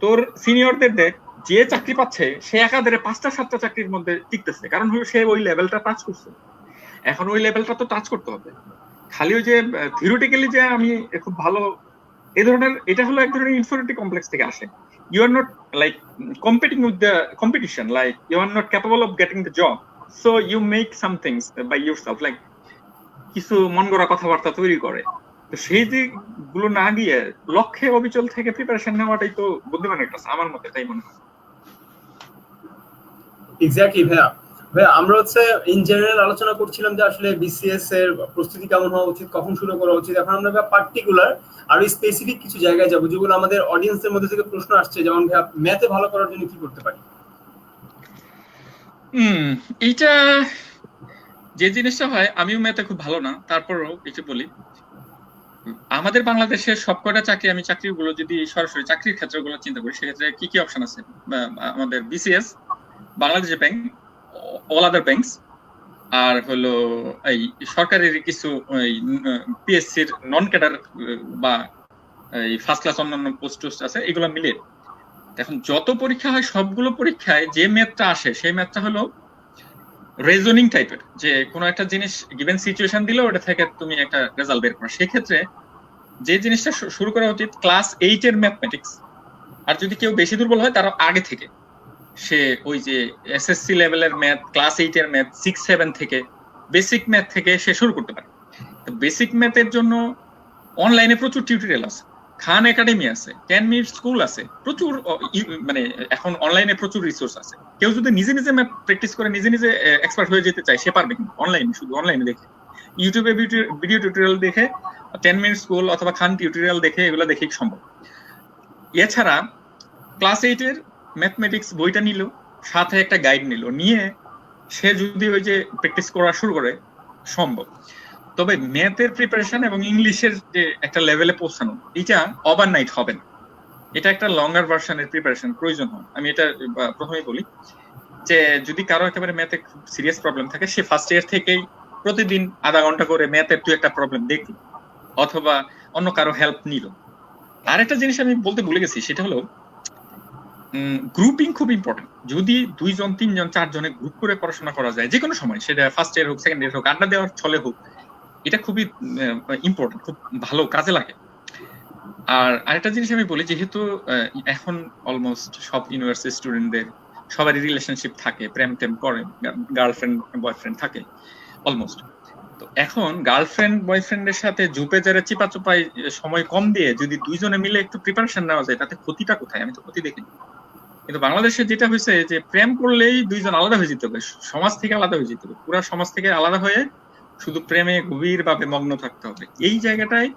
তোর সিনিয়রদের দেখ, যে চাকরি পাচ্ছে সে একাধারে 5টা-7টা চাকরির মধ্যে টিকতেছে, কারণ হলো সে ওই লেভেলটা টাচ করছে। এখন ওই লেভেলটা তো টাচ করতে হবে। খালি ওই যে থিওরিটিক্যালি যে আমি খুব ভালো, এই ধরনের, এটা হলো এক ধরনের ইনফিরিয়রিটি কমপ্লেক্স থেকে আসে। You are not like competing with the competition, like you are not capable of getting the job, so you make some things by yourself, like কিছু মন গড়া কথাবার্তা তৈরি করে। তো সেই দিকগুলো না গিয়ে লক্ষ্যে অবিচল থেকে প্রিপারেশন নেওয়াটাই তো বুদ্ধিমানের কাজ, আমার মতে তাই মনে হয়। এক্স্যাক্টলি ভাইয়া। ভাইয়া আমরা হচ্ছে ইন জেনারেল আলোচনা করছিলাম যে আসলে বিসিএস এর প্রস্তুতি কেমন হওয়া উচিত, কখন শুরু করা উচিত। এখন আমরা পার্টিকুলার আর স্পেসিফিক কিছু জায়গায় যাবো যেগুলো আমাদের অডিয়েন্সের মধ্যে থেকে প্রশ্ন আসছে, যেমন ভাইয়া ম্যাথে ভালো করার জন্য কি করতে পারি? এইটা যে জিনিসটা হয়, আমিও ম্যাথে খুব ভালো না, তারপরও কিছু বলি। আমাদের বাংলাদেশের সবকটা চাকরি, আমি চাকরিগুলো যদি সরাসরি চাকরির ক্ষেত্রগুলো চিন্তা করি, সেক্ষেত্রে কি কি অপশন আছে? আমাদের BCS, Bangladesh bank, all other banks, আর হলো এই সরকারের কিছু পিএসসির নন ক্যাডার বা এই ফার্স্ট ক্লাস অন্যান্য পোস্ট আছে, এগুলো মিলে এখন যত পরীক্ষা হয় সবগুলো পরীক্ষায় যে ম্যাথটা আসে সেই ম্যাথটা হলো রিজনিং টাইপের, যে কোনো একটা জিনিস গিভেন সিচুয়েশন দিলে ওটা থেকে তুমি একটা রেজাল্ট বের করো। সেক্ষেত্রে যে জিনিসটা শুরু করা উচিত ক্লাস 8 এর ম্যাথমেটিক্স, আর যদি কেউ বেশি দুর্বল হয় তার আগে থেকে সে ওই যে এসএসসি লেভেলের ম্যাথ, ক্লাস 8 এর ম্যাথ, 6-7 থেকে বেসিক ম্যাথ থেকে সে শুরু করতে পারে। তো বেসিক ম্যাথের জন্য অনলাইনে প্রচুর টিউটোরিয়াল আছে, খান একাডেমি আছে, 10 মিনিট স্কুল আছে, প্রচুর, মানে এখন অনলাইনে প্রচুর রিসোর্স আছে। কেউ যদি নিজে নিজে ম্যাথ প্র্যাকটিস করে নিজে নিজে এক্সপার্ট হয়ে যেতে চায়, সে পারবে কিন্তু অনলাইনে, শুধু অনলাইনে দেখে, ইউটিউবে ভিডিও টিউটোরিয়াল দেখে, 10 মিনিট স্কুল অথবা খান টিউটোরিয়াল দেখে, এগুলো দেখেই সম্ভব। এছাড়া ক্লাস 8 এর ম্যাথমেটিক্স বইটা নিল, সাথে একটা গাইড নিল, নিয়ে সে যদি ওই যে প্র্যাকটিস করা শুরু করে, সম্ভব। তবে ম্যাথের প্রিপারেশন এবং ইংলিশের যে একটা লেভেলে পৌঁছানো, এটা ওভারনাইট হবে না, এটা একটা লঙ্গার ভার্সনের প্রিপারেশন প্রয়োজন হয়। আমি এটা প্রথমেই বলি যে যদি কারো একেবারে ম্যাথে খুব সিরিয়াস প্রবলেম থাকে, সে ফার্স্ট ইয়ার থেকেই প্রতিদিন আধা ঘন্টা করে ম্যাথের 2-1টা প্রবলেম দেখল, অথবা অন্য কারো হেল্প নিল। আর একটা জিনিস আমি বলতে ভুলে গেছি, সেটা হলো গ্রুপিং খুব ইম্পর্টেন্ট। যদি 2 জন 3 জন 4 জনে গ্রুপ করে পড়াশোনা করা যায়, যে কোনো সময়, সেটা ফার্স্ট ইয়ার হোক, সেকেন্ড ইয়ার হোক, আড্ডা দেওয়ার ছলে হোক, এটা খুবই ইম্পর্টেন্ট, খুব ভালো কাজে লাগে। আর আরেকটা জিনিস আমি বলি, যেহেতু এখন অলমোস্ট সব ইউনিভার্সিটি স্টুডেন্টদের সবারই রিলেশনশিপ থাকে, প্রেম টেম করে, গার্লফ্রেন্ড বয়ফ্রেন্ড থাকে অলমোস্ট। তো এখন গার্লফ্রেন্ড বয়ফ্রেন্ডের সাথে জুপে যারা চিপাচোপায় সময় কম দিয়ে যদি 2 জনে মিলে একটু প্রিপারেশন নেওয়া যায়, তাতে ক্ষতিটা কোথায়? আমি তো ক্ষতি দেখিনি। কিন্তু বাংলাদেশে যেটা হয়েছে যে প্রেম করলেই 2 জন আলাদা হয়ে যেতে হবে, সমাজ থেকে আলাদা হয়ে যেতে হবে, পুরো সমাজ থেকে আলাদা হয়ে শুধু প্রেমে গভীরভাবে মগ্ন থাকতে হবে। এই জায়গাটায়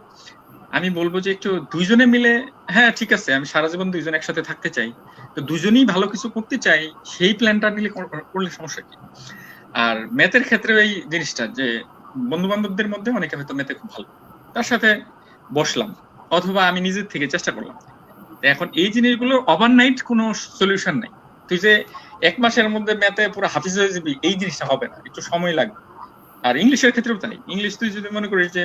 আমি বলবো যে একটু 2 জনে মিলে, হ্যাঁ ঠিক আছে আমি সারা জীবন 2 জন একসাথে থাকতে চাই, তো 2 জনই ভালো কিছু করতে চাই, সেই প্ল্যানটা নিলে করলে সমস্যা কি? আর ম্যাথের ক্ষেত্রে এই জিনিসটা যে বন্ধু বান্ধবদের মধ্যে অনেকে হয়তো ম্যাথে খুব ভালো, তার সাথে বসলাম, অথবা আমি নিজের থেকে চেষ্টা করলাম। এখন এই জিনিসগুলো ওভারনাইট কোনো সলিউশন নাই। তুই যে 1 মাসের মধ্যে ম্যাথে পুরো হাফিজ হয়ে যাবি, এই জিনিসটা হবে না, একটু সময় লাগবে। আর ইংলিশের ক্ষেত্রেও তাই। ইংলিশ তুই যদি মনে করিস যে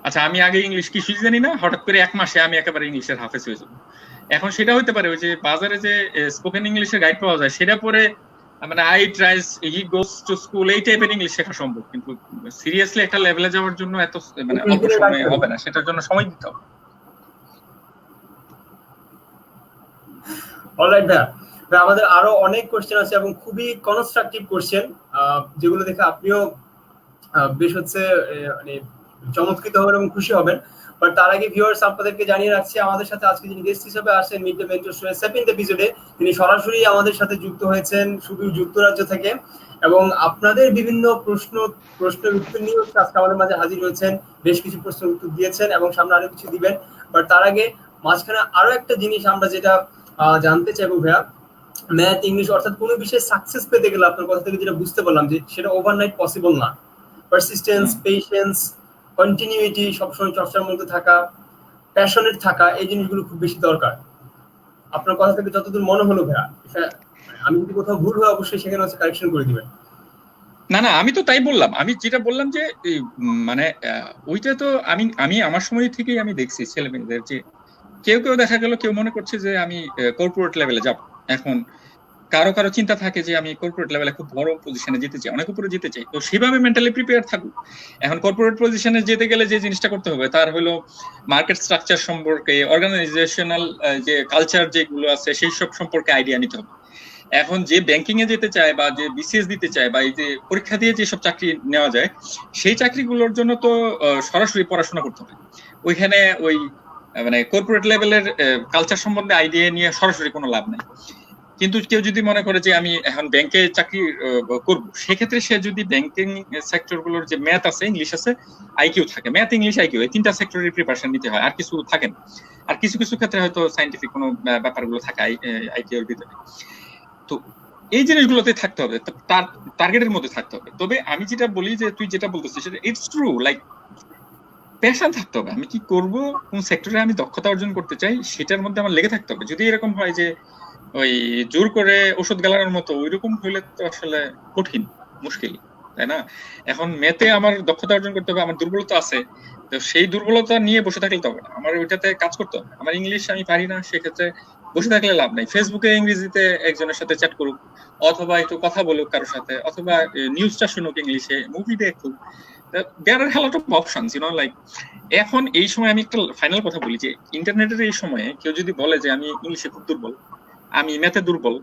আচ্ছা আমি আগে ইংলিশ কিছুই জানি না, হঠাৎ করে 1 মাসে আমি একেবারে ইংলিশের হাফেজ হয়ে যাবো, এখন সেটা হইতে পারে ওই যে বাজারে যে স্পোকেন ইংলিশের গাইড পাওয়া যায়, সেটা পরে মানে I thrice he goes to school এই টাইপের ইংলিশ শেখা সম্ভব, কিন্তু সিরিয়াসলি একটা লেভেলে যাওয়ার জন্য এত মানে অল্প সময়ে হবে না, সেটার জন্য সময় দিতে হবে। অলরাইট ভাইয়া, আমাদের আরো অনেক কোশ্চেন আছে এবং খুবই কনস্ট্রাকটিভ কোশ্চেন, যেগুলো দেখে আপনিও বেশ হচ্ছে মানে চমৎকৃত হবেন এবং খুশি হবেন। বাট তার আগে ভিউয়ার্স আপনাদেরকে জানিয়ে রাখছি, আমাদের সাথে আজকে যিনি গেস্ট হিসেবে আসছেন মিড দ্য মেন্টর শো এর 7th এপিসোডে, তিনি সরাসরি আমাদের সাথে যুক্ত হয়েছেন সুদূর যুক্তরাজ্য থেকে, এবং আপনাদের বিভিন্ন প্রশ্নের উত্তর নিয়ে আজকে আমাদের মাঝে হাজির হয়েছেন। বেশ কিছু প্রশ্নের উত্তর দিয়েছেন এবং সামনে আরো কিছু দিবেন। বাট তার আগে মাঝখানে আরো একটা জিনিস আমরা যেটা জানতে চাইবো ভাইয়া, ম্যাথ ইংলিশ অর্থাৎ কোনো বিষয়ে সাকসেস পেতে গেলে আপনার কথা থেকে যেটা বুঝতে পারলাম যে সেটা ওভারনাইট পসিবল না। পারসিস্টেন্স, পেশেন্স, কন্টিনিউইটি, সবসময় চর্চার মধ্যে থাকা, প্যাশনেট থাকা, এই জিনিসগুলো খুব বেশি দরকার। আপনার কথা থেকে যতদূর মনে হলো ভাইয়া, আমি যদি কোথাও ভুল হয় অবশ্যই সেখানে হচ্ছে কারেকশন করে দিবেন। না না, আমি তো তাই বললাম, আমি যেটা বললাম যে মানে ওইটা তো আমি আমার সময় থেকেই আমি দেখছি ছেলে মেয়েদের যে কেউ দেখা গেল কেউ মনে করছে যে আমি কর্পোরেট লেভেলে যাব, এখন কারো চিন্তা থাকে যে আমি কর্পোরেট লেভেলে খুব বড় পজিশনে যেতে চাই, অনেক উপরে যেতে চাই, তো সেভাবে মেন্টালি প্রিপেয়ার থাকুক। এখন কর্পোরেট পজিশনে যেতে গেলে যে জিনিসটা করতে হবে তার হলো মার্কেট স্ট্রাকচার সম্পর্কে, অর্গানাইজেশনাল যে কালচার যেগুলো আছে সেই সব সম্পর্কে আইডিয়া নিতে হবে। এখন যে ব্যাংকিং এ যেতে চায় বা যে বিসিএস দিতে চায় বা এই যে পরীক্ষা দিয়ে যে সব চাকরি নেওয়া যায় সেই চাকরিগুলোর জন্য তো সরাসরি পড়াশোনা করতে হবে। ওইখানে ওই মানে কর্পোরেট লেভেলের কালচার সম্বন্ধে আইডিয়া নিয়ে সরাসরি কোনো লাভ নাই। কিন্তু কেউ যদি মনে করে যে আমি এখন ব্যাংকে চাকরি করব, সেক্ষেত্রে সে যদি ব্যাংকিং সেক্টর গুলোর যে ম্যাথ আছে, ইংলিশ আছে, আইকিউ থাকে, ম্যাথ ইংলিশ আইকিউ, এই তিনটা সেক্টরের প্রিপারেশন নিতে হয়, আর কিছু থাকে না। আর কিছু ক্ষেত্রে হয়তো সায়েন্টিফিক কোনো ব্যাপারগুলো থাকে আইকিউ এর ভিতরে। তো এই জিনিসগুলোতে থাকতে হবে, তার টার্গেটের মধ্যে থাকতে হবে। তবে আমি যেটা বলি যে তুই যেটা বলতেছিস সেটা ইটস ট্রু, লাইক প্যাশন থাকতে হবে, আমি কি করব, কোন সেক্টরে আমি দক্ষতা অর্জন করতে চাই সেটার মধ্যে আমার লেগে থাকতে হবে। যদি এরকম হয় যে ওই জোর করে ওষুধ গালানোর মতো, ওইরকম হইলে তো আসলে কঠিন, মুশকিল, তাই না? এখন ম্যাথে আমার দক্ষতা অর্জন করতে হবে, আমার দুর্বলতা আছে, তো সেই দুর্বলতা নিয়ে বসে থাকলে তো হবে না, আমার ওইটাতে কাজ করতে হবে। আমার ইংলিশ আমি পারি না, সেক্ষেত্রে বসে থাকলে লাভ নাই। ফেসবুকে ইংরেজিতে একজনের সাথে চ্যাট করুক, অথবা একটু কথা বলুক কারোর সাথে, অথবা নিউজটা শুনুক ইংলিশে, মুভি দেখুক। there are a lot of options, you know, like এখন এই সময় আমি একটা ফাইনাল কথা বলি যে ইন্টারনেটের এই সময়ে কেউ যদি বলে যে আমি ইংলিশে খুব দুর্বল, আমি ম্যাথে দুর্বল,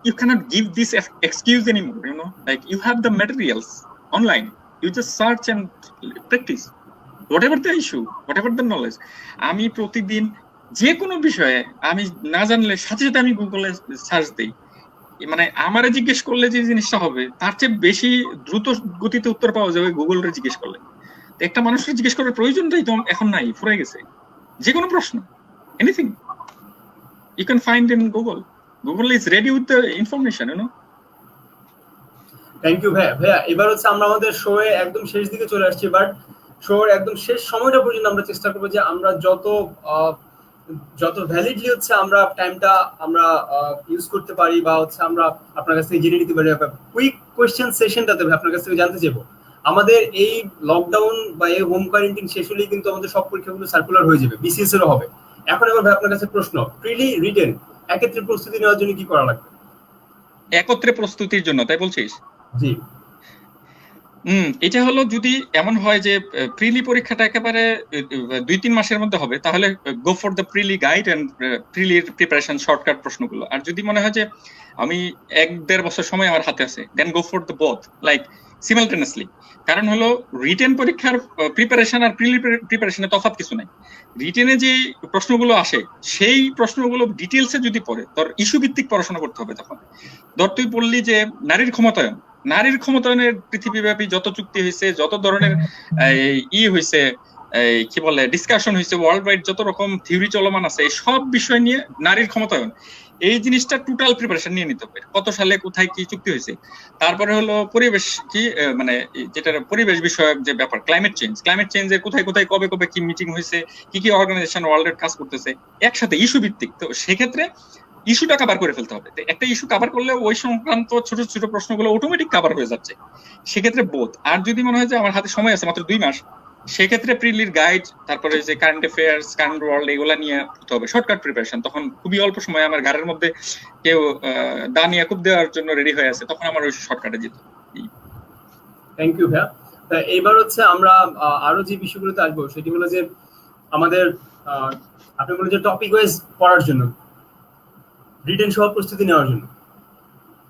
you cannot give this excuse anymore, you know, like you have the materials online, you just search and practice whatever the issue, whatever the knowledge. আমি প্রতিদিন যে কোনো বিষয়ে আমি না জানলে সাথে সাথে আমি গুগলে সার্চ দিই, মানে আমারে জিজ্ঞেস করলে যে জিনিসটা হবে তার চেয়ে বেশি দ্রুত গতিতে উত্তর পাওয়া যাবে গুগলরে জিজ্ঞেস করলে। একটা মানুষকে জিজ্ঞেস করার প্রয়োজনটাই তো এখন নাই, ফুরাই গেছে। যে কোনো প্রশ্ন, anything you can find in Google is ready with the information, you know. Thank you ভাইয়া। এবার হচ্ছে আমরা আমাদের শো এ একদম শেষ দিকে চলে আসছি, বাট শো এর একদম শেষ সময়টা পর্যন্ত আমরা চেষ্টা করবো যে আমরা যত ভ্যালিডলি হচ্ছে আমরা টাইমটা আমরা ইউজ করতে পারি, বা হচ্ছে আমরা আপনার কাছ থেকে জেনে নিতে পারি। কুইক কোয়েশ্চেন সেশনটাতে আপনার কাছ থেকে জানতে চাইবো, আমাদের এই লকডাউন বা এই হোম কোয়ারেন্টাইন শেষ হলেই কিন্তু আমাদের সব পরীক্ষাগুলো সার্কুলার হয়ে যাবে, বিসিএস এরও হবে। এখন এবার ভাই আপনার কাছে প্রশ্ন, প্রিলি রিটেন একত্রে প্রস্তুতি নেওয়ার জন্য কি করা লাগবে? একত্রে প্রস্তুতির জন্য তাই বলছিস? জি। এটা হলো যদি এমন হয় যে প্রিলি পরীক্ষাটা একেবারে 2-3 মাসের মধ্যে হবে, তাহলে go for the preli guide and প্রিলির প্রিপারেশন শর্টকাট প্রশ্নগুলো। আর যদি মনে হয় যে আমি 1-1.5 বছর সময় আমার হাতে আছে, then go for the both, like simultaneously. কারণ হলো রিটেন পরীক্ষার প্রিপারেশন আর প্রিলি প্রিপারেশনে তফাৎ কিছু নাই। রিটেনে যে প্রশ্নগুলো আসে সেই প্রশ্নগুলো ডিটেলসে যদি পড়ে, ধর ইস্যু ভিত্তিক পড়াশোনা করতে হবে। তখন ধর তুই বললি যে নারীর ক্ষমতায়নের পৃথিবীব্যাপী যত চুক্তি হয়েছে, যত ধরনের হয়েছে, কি বলে ডিসকাশন হয়েছে, ওয়ার্ল্ড ওয়াইড যত রকম থিওরি চলমান আছে, সব বিষয় নিয়ে নারীর ক্ষমতায়ন এই জিনিসটা টোটাল প্রিপারেশন নিয়ে নিতে হবে। কত সালে কোথায় কি চুক্তি হয়েছে, তারপরে হলো পরিবেশ কি, মানে যেটা পরিবেশ বিষয়ক যে ব্যাপার, ক্লাইমেট চেঞ্জের কোথায় কবে কি মিটিং হয়েছে, কি অর্গানাইজেশন ওয়ার্ল্ডের কাজ করতেছে, একসাথে ইস্যু ভিত্তিক। তো সেক্ষেত্রে ইস্যুটা কভার করে ফেলতে হবে। একটা ইস্যু কভার করলে ওই সংক্রান্ত ছোট ছোট প্রশ্নগুলো অটোমেটিক কভার হয়ে যাচ্ছে। সেক্ষেত্রে বোধ। আর যদি মনে হয় যে আমার হাতে সময় আছে মাত্র 2 মাস, সেক্ষেত্রে প্রিলির গাইড, তারপরে যে কারেন্ট অ্যাফেয়ার্স, কারেন্ট ওয়ার্ল্ড, এগুলা নিয়ে পড়তে হবে, শর্টকাট প্রিপারেশন। তখন খুবই অল্প সময় আমার ঘরের মধ্যে কেউ দা নিয়ে খুব দেওয়ার জন্য রেডি হয়ে আছে, তখন আমার ওই শর্টকাটে যেত। থ্যাংক ইউ ভাইয়া। এইবার হচ্ছে আমরা আরো যে বিষয়গুলোতে আসবো সেটি হলো যে আমাদের আপনি বলেন যে টপিক ওয়াইজ পড়ার জন্য, রিটেন সহ প্রস্তুতি নেওয়ার জন্য।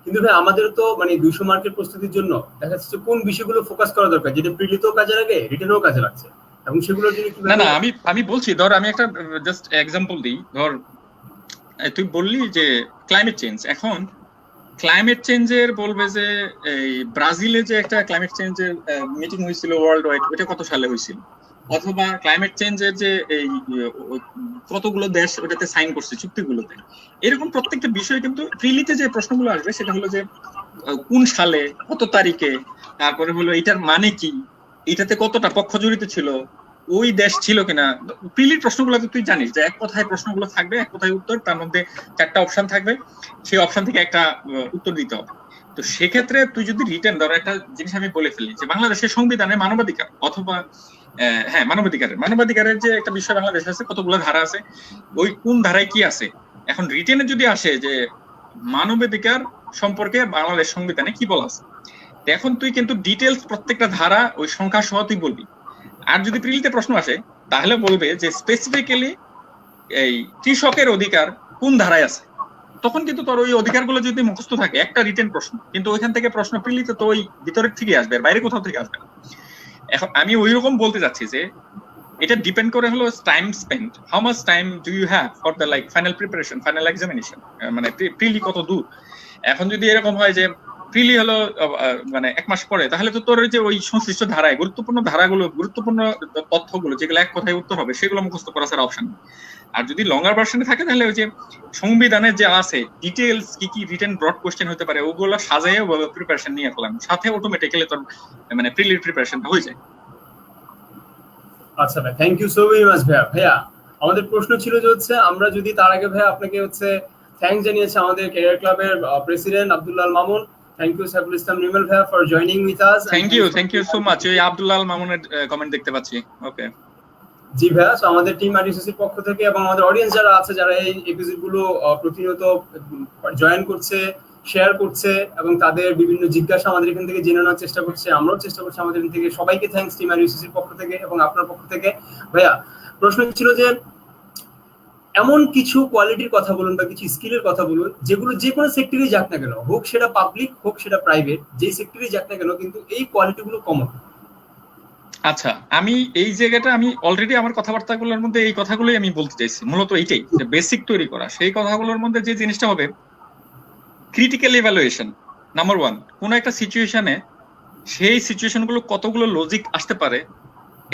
কিন্তু ভাই আমাদের তো মানে 200 মার্কের প্রস্তুতির জন্য দেখা যাচ্ছে কোন বিষয়গুলো ফোকাস করা দরকার, যেটা প্রিলিতেও কাজে লাগে, রিটেনেও কাজে লাগছে, এবং সেগুলোর জন্য কি না আমি বলছি, ধর আমি একটা জাস্ট এক্সাম্পল দিই। ধর তুই বললি যে ক্লাইমেট চেঞ্জ, এখন ক্লাইমেট চেঞ্জের বলবে যে এই ব্রাজিলে যে একটা ক্লাইমেট চেঞ্জের মিটিং হয়েছিল ওয়ার্ল্ড ওয়াইড, ওটা কত সালে হয়েছিল, অথবা ক্লাইমেট চেঞ্জের যে এই কতগুলো দেশ ওটাতে সাইন করছে চুক্তিগুলোতে। এরকম প্রত্যেকটা বিষয় কিন্তু প্রিলিতে যে প্রশ্নগুলো আসবে সেটা হলো যে কোন সালে, কত তারিখে, তারপরে হলো এটার মানে কি, এটাতে কতটা পক্ষ জড়িত ছিল, ওই দেশ ছিল কিনা। প্রিলির প্রশ্নগুলো তুই জানিস যে এক কথায় প্রশ্নগুলো থাকবে, এক কথায় উত্তর, তার মধ্যে 4টা অপশন থাকবে, সেই অপশন থেকে একটা উত্তর দিতে হবে। তো সেক্ষেত্রে তুই যদি রিটেন, ধর একটা জিনিস আমি বলে ফেলি যে বাংলাদেশের সংবিধানে মানবাধিকার, অথবা হ্যাঁ মানবাধিকারের যে একটা বিষয় বাংলাদেশে আছে, কতগুলো ধারা আছে, ওই কোন ধারায় কি আছে। এখন রিটেনে যদি আসে যে মানবাধিকার সম্পর্কে বাংলাদেশ সংবিধানে কি বলা আছে, এখন তুই কিন্তু ডিটেলস প্রত্যেকটা ধারা ওই সংখ্যা সহ তুই বলবি। আর যদি প্রিলিতে প্রশ্ন আসে তাহলে বলবে যে স্পেসিফিক্যালি এই কৃষকের অধিকার কোন ধারায় আছে। তখন কিন্তু তোর ওই অধিকারগুলো যদি মুখস্থ থাকে, একটা রিটেন প্রশ্ন, কিন্তু ওইখান থেকে প্রশ্ন প্রিলিতে তো ওই ভিতরের থেকে আসবে, আর বাইরে কোথাও থেকে আসবে না। এখন আমি ওই রকম বলতে যাচ্ছি যে এটা ডিপেন্ড করে হলো time spend, how much time do you have for the like final preparation, final examination, মানে প্রিলি কত দূর। এখন যদি এরকম হয় যে প্রিলি হলো মানে 1 মাস পরে, তাহলে তো তোর যে ওই সংশ্লিষ্ট ধারায় গুরুত্বপূর্ণ ধারাগুলো, গুরুত্বপূর্ণ তথ্যগুলো যেগুলো এক কথায় উত্তর হবে, সেগুলো মুখস্থ করা ছাড়া অপশন নেই। আর যদি লঙ্গার ভার্সনে থাকে তাহলে ওই যে সংবিধানের যে আছে ডিটেলস কি কি রিটেন ব্রড কোশ্চেন হতে পারে, ওগুলো সাজাইয়ে প্রিপারেশন নিয়ে ফেলাম, সাথে অটোমেটিক্যালি তোর মানে প্রিলির প্রিপারেশনটা হয়ে যায়। আচ্ছা ভাই, thank you so very much ভাইয়া। ভাইয়া আমাদের প্রশ্ন ছিল যে হচ্ছে আমরা যদি তার আগে ভাইয়া আপনাকে হচ্ছে থ্যাঙ্কস জানিয়েছে আমাদের ক্যারিয়ার ক্লাবের president Abdullah Mamun. Thank you Saiful Islam Nirmal ভাইয়া for joining with us. Thank you so much. ওই আব্দুল্লাহ মামুনের কমেন্ট দেখতে পাচ্ছি। ওকে জি ভাইয়া, সো আমাদের টিম আরইউসিসির পক্ষ থেকে এবং আমাদের অডিয়েন্স যারা আছে, যারা এই এপিসোডগুলো প্রতিনিয়ত জয়েন করছে, শেয়ার করছে এবং তাদের বিভিন্ন জিজ্ঞাসা আমাদের এখান থেকে জেনে নেওয়ার চেষ্টা করছে, আমরাও চেষ্টা করছি আমাদের এখান থেকে। সবাইকে থ্যাঙ্কস টিম আরইউসিসির পক্ষ থেকে এবং আপনার পক্ষ থেকে। ভাইয়া প্রশ্ন ছিল যে এমন কিছু কোয়ালিটির কথা বলুন বা কিছু স্কিলের কথা বলুন যেগুলো যে কোনো সেক্টরে যাক না কেন, হোক সেটা পাবলিক হোক সেটা প্রাইভেট, যেই সেক্টরে যাক না কেন কিন্তু এই কোয়ালিটিগুলো কমন। আচ্ছা, আমি এই জায়গাটা আমি অলরেডি আমার কথাবার্তাগুলোর মধ্যে এই কথাগুলোই আমি বলতে চাইছি, মূলত এইটাই যে বেসিক তৈরি করা। সেই কথাগুলোর মধ্যে যে জিনিসটা হবে ক্রিটিক্যাল ইভ্যালুয়েশন, নাম্বার 1। কোন একটা সিচুয়েশনে সেই সিচুয়েশনগুলো কতগুলো লজিক আসতে পারে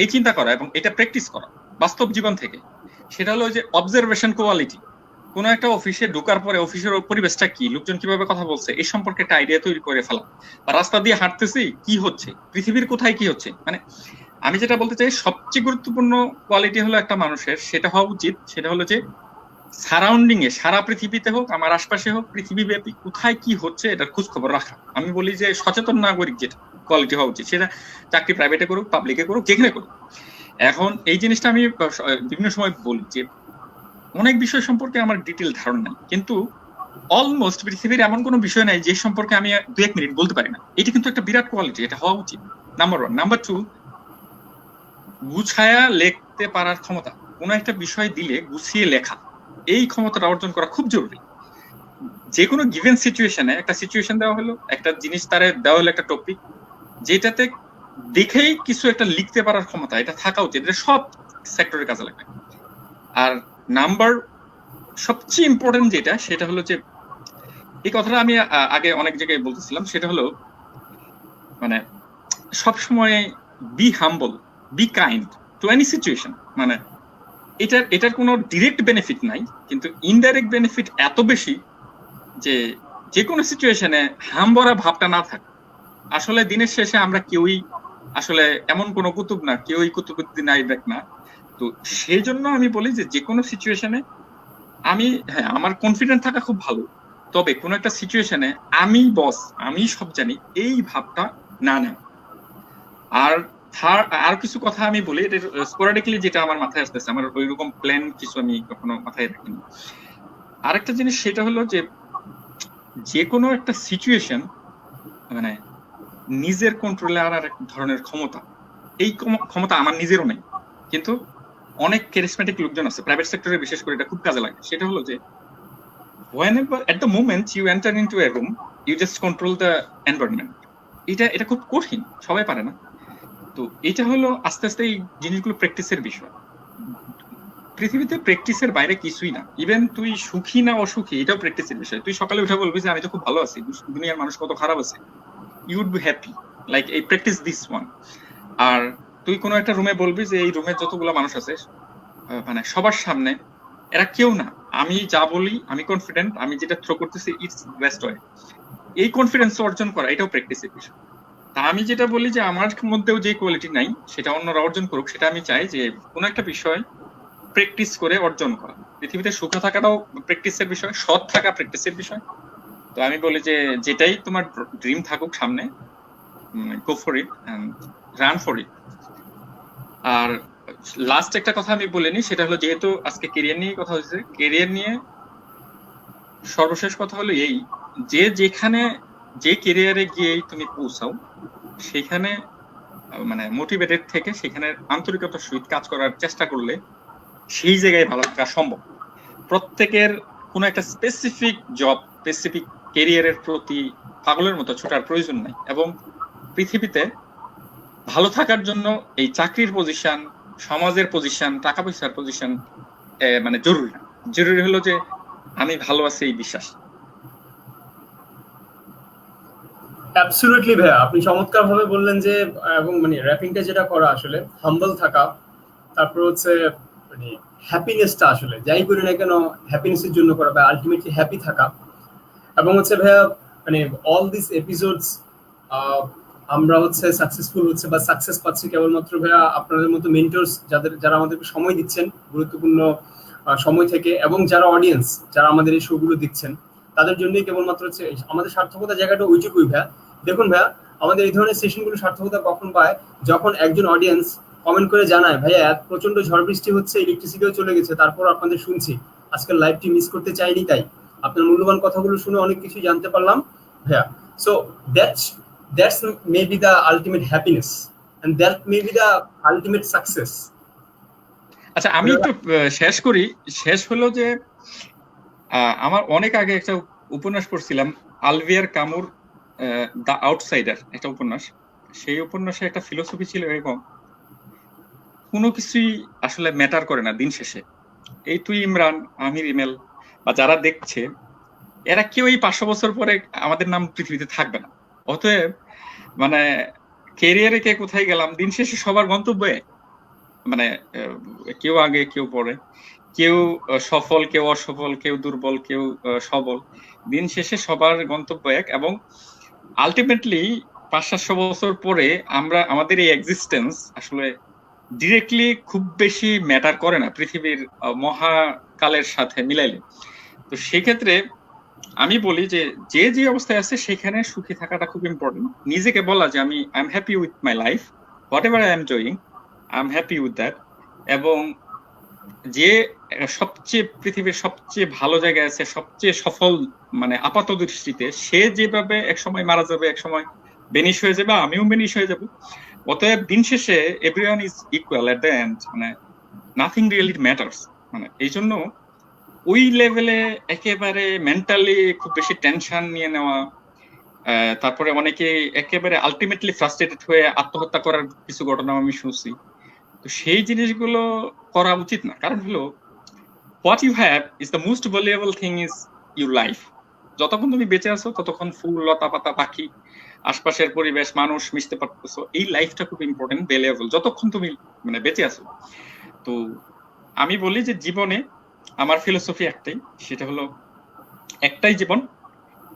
এই চিন্তা করা এবং এটা প্র্যাকটিস করা বাস্তব জীবন থেকে। সেটা হলো যে অবজারভেশন কোয়ালিটি। কোন একটা অফিসে ঢোকার পরে অফিসের পরিবেশটা কি, লোকজন কিভাবে কথা বলছে, এই সম্পর্কে একটা আইডিয়া তৈরি করে ফেলা। বা রাস্তা দিয়ে হাঁটতেছি, কি হচ্ছে, পৃথিবীর কোথায় কি হচ্ছে। মানে আমি যেটা বলতে চাই, সবচেয়ে গুরুত্বপূর্ণ কোয়ালিটি হলো একটা মানুষের, সেটা হওয়া উচিত, সেটা হলো যে সারাউন্ডিং এ, সারা পৃথিবীতে হোক, আমার আশপাশে হোক, পৃথিবীব্যাপী কোথায় কি হচ্ছে এটার খোঁজ খবর রাখা। আমি বলি যে সচেতন নাগরিক যেটা কোয়ালিটি হওয়া উচিত, সেটা চাকরি প্রাইভেটে করুক, পাবলিকে করুক, যেখানে করুক। এখন এই জিনিসটা আমি বিভিন্ন সময় বলি যে অনেক বিষয় সম্পর্কে আমার ডিটেল ধারণা নাই, কিন্তু অলমোস্ট পৃথিবীর এমন কোনো বিষয় নাই যে সম্পর্কে আমি 2-1 মিনিট বলতে পারি না। এটা কিন্তু একটা বিরাট কোয়ালিটি, এটা হওয়া উচিত, নাম্বার 1। নাম্বার 2, গুছায়া লিখতে পারার ক্ষমতা। কোনো একটা বিষয় দিলে গুছিয়ে লেখা, এই ক্ষমতাটা অর্জন করা খুব জরুরি। যে কোনো গিভেন সিচুয়েশনে, একটা সিচুয়েশন দেওয়া হলো, একটা জিনিস তারে দেওয়া হলো, একটা টপিক, যেটাতে দেখেই কিছু একটা লিখতে পারার ক্ষমতা, এটা থাকা উচিত। এটা সব সেক্টরে কাজে লাগবে। আর নাম্বার সবচেয়ে ইম্পর্টেন্ট যেটা, সেটা হলো যে এই কথাটা আমি আগে অনেক জায়গায় বলতেছিলাম, সেটা হলো মানে সবসময় be humble, be kind to any situation. মানে এটার কোনো ডিরেক্ট বেনিফিট নাই, কিন্তু ইনডাইরেক্ট বেনিফিট এত বেশি যে যে কোনো সিচুয়েশনে হামবরা ভাবটা না থাকে। আসলে দিনের শেষে আমরা কেউই আসলে এমন কোনো কুতুব না, কেউই কুতুবুদ্দিন আইবেক না। তো সেই জন্য আমি বলি যে কোনো সিচুয়েশনে আমি, হ্যাঁ, আমার কনফিডেন্ট থাকা খুব ভালো, তবে কোনো একটা সিচুয়েশনে আমি বস, আমি সব জানি, এই ভাবটা না নেওয়া। আর আর কিছু কথা আমি বলি, এটা স্পোরাডিকলি যেটা আমার মাথায় আসতেছে, আমার ওইরকম প্ল্যান কিছু আমি কখনো মাথায় রাখিনি। আরেকটা জিনিস সেটা হলো যে কোনো একটা সিচুয়েশন মানে নিজের কন্ট্রোলে আনার এক ধরনের ক্ষমতা, এই ক্ষমতা আমার নিজেরও নেই, কিন্তু অনেক ক্যারিসমেটিক লোকজন আছে প্রাইভেট সেক্টরে, বিশেষ করে এটা খুব কাজে লাগে। সেটা হলো যে whenever at the moment you enter into a room you just control the environment. এটা খুব কঠিন, সবাই পারে না। তো এটা হলো আস্তে আস্তে এই জিনিসগুলো প্র্যাকটিসের বিষয়। পৃথিবীতে প্র্যাকটিসের বাইরে কিছুই না। ইভেন তুই সুখী না অসুখী, এটাও প্র্যাকটিসের বিষয়। তুই সকালে উঠে বলবি যে আমি তো খুব ভালো আছি, দুনিয়ার মানুষ কত খারাপ আছে, you would be happy, like এই প্র্যাকটিস দিস ওয়ান। আর তুই কোনো একটা রুমে বলবি যে এই রুমে যতগুলো মানুষ আছে মানে সবার সামনে এরা কেউ না, আমি যা বলি আমি কনফিডেন্ট, আমি যেটা থ্রো করতেছি ইটস বেস্ট ওয়ে। এই কনফিডেন্স অর্জন করা এটাও প্র্যাকটিসের বিষয়। তা আমি যেটা বলি যে আমার মধ্যেও যে কোয়ালিটি নাই সেটা অন্যরা অর্জন করুক, সেটা আমি চাই যে কোনো একটা বিষয় প্র্যাকটিস করে অর্জন করা। পৃথিবীতে সুখে থাকাটাও প্র্যাকটিসের বিষয়, সৎ থাকা প্র্যাকটিসের বিষয়। তো আমি বলি যে যেটাই তোমার ড্রিম থাকুক সামনে, go for it and run for it. আর লাস্ট একটা কথা আমি বলিনি, সেটা হলো যেহেতু আজকে ক্যারিয়ার নিয়ে কথা হচ্ছে, ক্যারিয়ার নিয়ে সর্বশেষ কথা হলো এই যে যেখানে যে ক্যারিয়ারে গিয়ে তুমি পৌঁছাও সেখানে মানে মোটিভেটেড থেকে সেখানে আন্তরিকতার সহিত কাজ করার চেষ্টা করলে সেই জায়গায় ভালো থাকা সম্ভব। প্রত্যেকের কোনো একটা স্পেসিফিক জব, স্পেসিফিক ক্যারিয়ারের প্রতি পাগলের মতো ছোটার প্রয়োজন নাই। এবং পৃথিবীতে ভালো থাকার জন্য এই চাকরির পজিশন, সমাজের পজিশন, টাকা পয়সার পজিশন মানে জরুরি না। জরুরি হলো যে আমি ভালো আছি এই বিশ্বাস। অ্যাবসলিউটলি ভাইয়া, আপনি চমৎকার ভাবে বললেন যে এবং মানে র্যাপিংটা যেটা করা আসলে হাম্বল থাকা, তারপর হচ্ছে মানে হ্যাপিনেসটা আসলে যাই করি না কেন হ্যাপিনেসের জন্য করা বা আলটিমেটলি হ্যাপি থাকা। এবং হচ্ছে ভাইয়া মানে অল দিস এপিসোডস আমরা হচ্ছে সাকসেসফুল হচ্ছে বা সাকসেস পাচ্ছি কেবলমাত্র ভাইয়া আপনাদের মতো মেন্টরস যারা আমাদেরকে সময় দিচ্ছেন গুরুত্বপূর্ণ সময় থেকে, এবং যারা অডিয়েন্স যারা আমাদের এই শোগুলো দিচ্ছেন তাদের জন্যই কেবলমাত্র হচ্ছে আমাদের সার্থকতা জায়গাটা ওইটুকুই ভাইয়া। দেখুন ভাইয়া, আমাদের এই ধরনের সেশনগুলো সার্থকতা কখন পায়, যখন একজন অডিয়েন্স কমেন্ট করে জানায় ভাইয়া প্রচন্ড ঝড় বৃষ্টি হচ্ছে, ইলেকট্রিসিটিও চলে গেছে, তারপর আপনাদের শুনছি, আজকের লাইভটি মিস করতে চাইনি, তাই আপনার মূল্যবান কথাগুলো শুনে অনেক কিছু জানতে পারলাম ভাইয়া। So that's maybe the ultimate happiness and that maybe the ultimate success. আচ্ছা আমি একটু শেষ করি। শেষ হলো যে আমার অনেক আগে একটা উপন্যাস পড়ছিলাম, আলভিয়ার কামুর দ্য আউটসাইডার, একটা উপন্যাস। সেই উপন্যাসে একটা ফিলোসফি ছিল এরকম, কোনো কিছুই আসলে ম্যাটার করে না দিন শেষে। এই তুই ইমরান, আমি রিমেল বা যারা দেখছে এরা কেউ এই 500 বছর পরে আমাদের নাম পৃথিবীতে থাকবে না। অতএব মানে ক্যারিয়ারে কে কোথায় গেলাম, দিন শেষে সবার গন্তব্য মানে কেউ আগে কেউ পরে, কেউ সফল কেউ অসফল, কেউ দুর্বল কেউ সবল, দিন শেষে সবার গন্তব্য এক। এবং আলটিমেটলি 500-700 বছর পরে আমরা আমাদের এই এক্সিস্টেন্স আসলে ডিরেক্টলি খুব বেশি ম্যাটার করে না পৃথিবীর মহাকালের সাথে মিলাইলে। তো সেক্ষেত্রে আমি বলি যে যে যে অবস্থায় আছে সেখানে সুখী থাকাটা খুব ইম্পর্টেন্ট। নিজেকে বলা যে আমি I am happy with my life, what ever I am doing I am happy with that. এবং যে সবচেয়ে পৃথিবীর সবচেয়ে ভালো জায়গায় আছে, সবচেয়ে সফল মানে আপাত দৃষ্টিতে, সে যেভাবে একসময় মারা যাবে, একসময় বেনিশ হয়ে যাবে, আমিও বেনিশ হয়ে যাব। অতএব দিন শেষে everyone is equal at the end, মানে নাথিং রিয়েলি ম্যাটার্স। মানে এই জন্য ওই লেভেলে একেবারে মেন্টালি খুব বেশি টেনশন নিয়ে নেওয়া, তারপরে অনেকে একেবারে আলটিমেটলি ফ্রাস্ট্রেটেড হয়ে আত্মহত্যা করার কিছু ঘটনা আমি শুনছি। তো সেই জিনিসগুলো করা উচিত না। কারণ হলো what you have is the most valuable thing is your life. যতক্ষণ তুমি বেঁচে আছো ততক্ষণ ফুল, লতা পাতা, পাখি, আশপাশের পরিবেশ, মানুষ মিশতে পারতেছো, এই লাইফটা খুব ইম্পর্টেন্ট, ভ্যালুয়েবল যতক্ষণ তুমি মানে বেঁচে আছো। তো আমি বলি যে জীবনে আমার ফিলোসফি একটাই, সেটা হলো একটাই জীবন,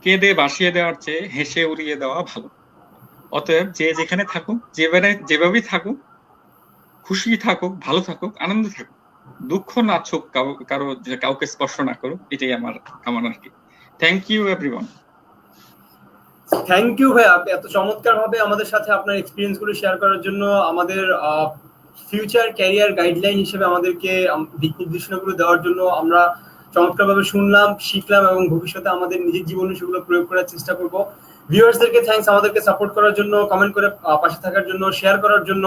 কেঁদে ভাসিয়ে দেওয়ার চেয়ে হেসে উড়িয়ে দেওয়া ভালো। অতএব যে যেখানে থাকুক, যেভাবেই থাকুক, খুশি থাকুক, ভালো থাকুক, আনন্দ থাকুক, দুঃখ না ছোক, কাউকে স্পর্শ না করুক, এটাই আমার কামনা আর কি। Thank you everyone. Thank you ভাই, আপনি এত চমৎকার ভাবে আমাদের সাথে আপনার এক্সপিরিয়েন্স গুলো শেয়ার করার জন্য। আমাদের ফিউচার ক্যারিয়ার গাইডলাইন হিসেবে আমাদেরকে দিক নির্দেশনাগুলো দেওয়ার জন্য আমরা চমৎকারভাবে শুনলাম, শিখলাম এবং ভবিষ্যতে আমাদের নিজের জীবনে সেগুলো প্রয়োগ করার চেষ্টা করব। ভিউয়ার্সদেরকে থ্যাঙ্কস আমাদেরকে সাপোর্ট করার জন্য, কমেন্ট করে পাশে থাকার জন্য, শেয়ার করার জন্য।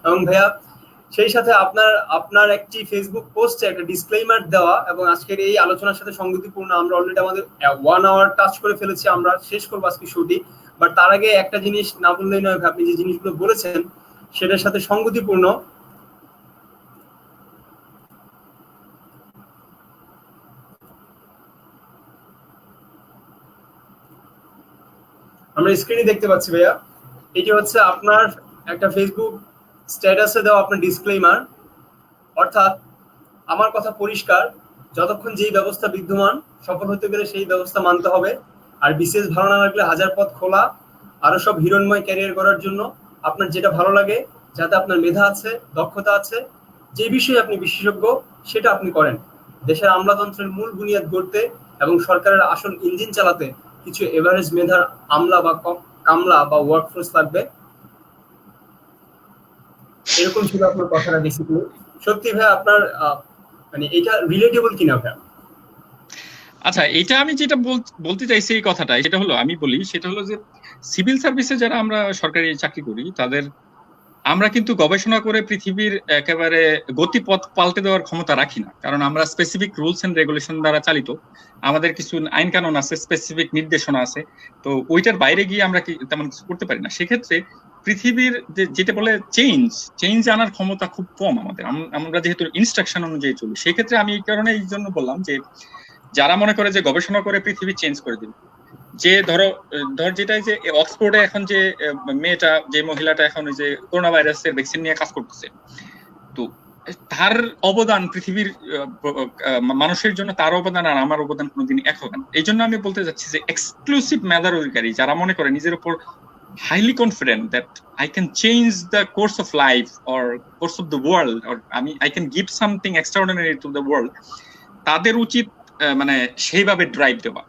এবং ভাইয়া সেই সাথে আপনার একটি ফেসবুক পোস্টে একটা ডিসক্লেইমার দেওয়া এবং আজকের এই আলোচনার সাথে সঙ্গতিপূর্ণ। আমরা অলরেডি আমাদের 1 আওয়ার টাচ করে ফেলেছি, আমরা শেষ করবো আজকে শোটি। বাট তার আগে একটা জিনিস না বললেই নয়, আপনি যে জিনিসগুলো বলেছেন সেটার সাথে সঙ্গতিপূর্ণ। আমরা স্ক্রিনে দেখতে পাচ্ছি ভাইয়া, এটি হচ্ছে আপনার একটা ফেসবুক স্ট্যাটাসে দেওয়া আপনার ডিসক্লেইমার। অর্থাৎ আমার কথা পরিষ্কার, যতক্ষণ যেই ব্যবস্থা বিদ্যমান, সফল হতে গেলে সেই ব্যবস্থা মানতে হবে। আর বিশেষ ভালো না লাগলে হাজার পথ খোলা, আরো সব হিরণময় ক্যারিয়ার করার জন্য। আপনার যেটা ভালো লাগে, যাতে আপনার মেধা আছে, দক্ষতা আছে, যে বিষয়ে আপনি বিশেষজ্ঞ, সেটা আপনি করেন। দেশের আমলাতন্ত্রের মূল বুনিয়াদ গড়তে এবং সরকারের আসল ইঞ্জিন চালাতে কিছু এভারেজ মেধার আমলা বা কামলা বা ওয়ার্কফোর্স লাগবে। এরকম ছিল আপনার কথাটা বেসিক্যালি। সত্যি ভাই আপনার মানে এটা রিলেটেবল কিনা ভাই? আচ্ছা, এটা আমি যেটা বলতে চাইছি এই কথাটা, সেটা হলো, আমি বলি সেটা হলো যে সিভিল সার্ভিসে যারা আমরা সরকারি চাকরি করি, তাদের আমরা কিন্তু গবেষণা করে পৃথিবীর একেবারে গতিপথ পাল্টে দেওয়ার ক্ষমতা রাখি না। কারণ আমরা স্পেসিফিক রুলস এন্ড রেগুলেশন দ্বারা চালিত, আমাদের কিছু আইন কানুন আছে, স্পেসিফিক নির্দেশনা আছে। তো ওইটার বাইরে গিয়ে আমরা তেমন কিছু করতে পারি না। সেক্ষেত্রে পৃথিবীর যেটা বলে চেঞ্জ আনার ক্ষমতা খুব কম আমাদের। আমরা যেহেতু ইনস্ট্রাকশন অনুযায়ী চলি, সেক্ষেত্রে আমি এই জন্য বললাম যে যারা মনে করে যে গবেষণা করে পৃথিবী চেঞ্জ করে দিবে, যে ধর যেটাই যে অক্সফোর্ডে এখন যে মেয়েটা, যে মহিলাটা এখন ওই যে করোনা ভাইরাসের ভ্যাকসিন নিয়ে কাজ করতেছে, তো তার অবদান পৃথিবীর মানুষের জন্য, তার অবদান আর আমার অবদান কোনোদিন এক হবে না। এই জন্য আমি বলতে যাচ্ছি যে এক্সক্লুসিভ মেধার অধিকারী যারা মনে করে নিজের উপর highly confident that I can change the course of life or course of the world, or I can give something extraordinary to the world, তাদের উচিত মানে সেইভাবে ড্রাইভ দেওয়া।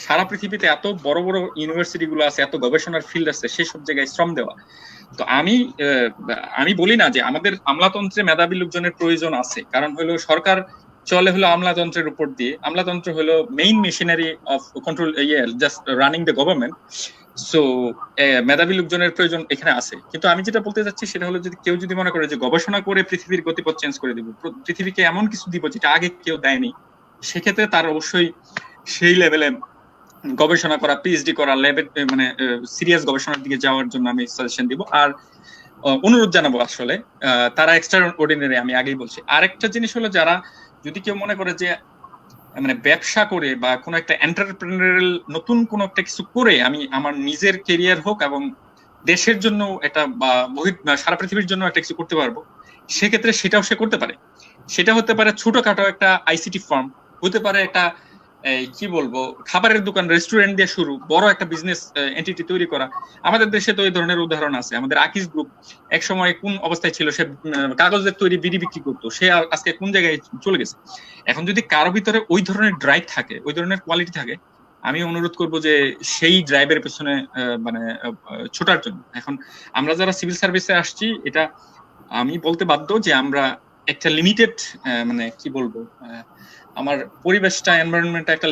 সারা পৃথিবীতে এত বড় বড় ইউনিভার্সিটি গুলো আছে, এত গবেষণার ফিল্ড আছে, সেসব জায়গায় শ্রম দেওয়া। তো আমি বলি না যে আমাদের আমলাতন্ত্রে মেধাবী লোকজনের প্রয়োজন আছে, কারণ হলো সরকার চলে হলো আমলাতন্ত্রের উপর দিয়ে। আমলাতন্ত্র হলো main machinery of control, just running the government. So মেধাবী লোকজনের প্রয়োজন এখানে আছে। কিন্তু আমি যেটা বলতে চাচ্ছি সেটা হলো, যদি কেউ মনে করে যে গবেষণা করে পৃথিবীর গতিপথ চেঞ্জ করে দিব, পৃথিবীকে এমন কিছু দিব যেটা আগে কেউ দেয়নি, সেক্ষেত্রে তার অবশ্যই সেই লেভেলে গবেষণা করা, পিএইচডি করা, ল্যাবে মানে সিরিয়াস গবেষণার দিকে যাওয়ার জন্য আমি সাজেশন দিব। আর অনুরোধ জানাবো আসলে তারা এক্সট্রা অর্ডিনারি, আমি আগেই বলছি। আরেকটা জিনিস হলো, যারা যদি কেউ মনে করে যে মানে ব্যবসা করে বা কোনো একটা এন্টারপ্রেনারিয়াল নতুন কোনো একটা কিছু করে আমি আমার নিজের ক্যারিয়ার হোক এবং দেশের জন্য এটা বা সারা পৃথিবীর জন্য একটা কিছু করতে পারবো, সেক্ষেত্রে সেটাও সে করতে পারে। সেটা হতে পারে ছোটখাটো একটা আইসিটি ফার্ম, হতে পারে একটা কি বলবো খাবারের দোকান, রেস্টুরেন্ট দিয়ে শুরু, বড় একটা বিজনেস এন্টিটি তৈরি করা। আমাদের দেশে তো এই ধরনের উদাহরণ আছে। আমাদের আকিজ গ্রুপ এক সময় কোন অবস্থায় ছিল, সে কাগজের তৈরি বিড়ি বিক্রি করতো, সে আজকে কোন জায়গায় চলে গেছে। এখন যদি কারো ভিতরে ওই ধরনের ড্রাইভ থাকে, ওই ধরনের কোয়ালিটি থাকে, আমি অনুরোধ করব যে সেই ড্রাইভের পেছনে মানে ছোটার জন্য। এখন আমরা যারা সিভিল সার্ভিসে আসছি, এটা আমি বলতে বাধ্য যে আমরা একটা লিমিটেড মানে কি বলবো, আমার পরিবেশটা, এনভায়রনমেন্টটা একটা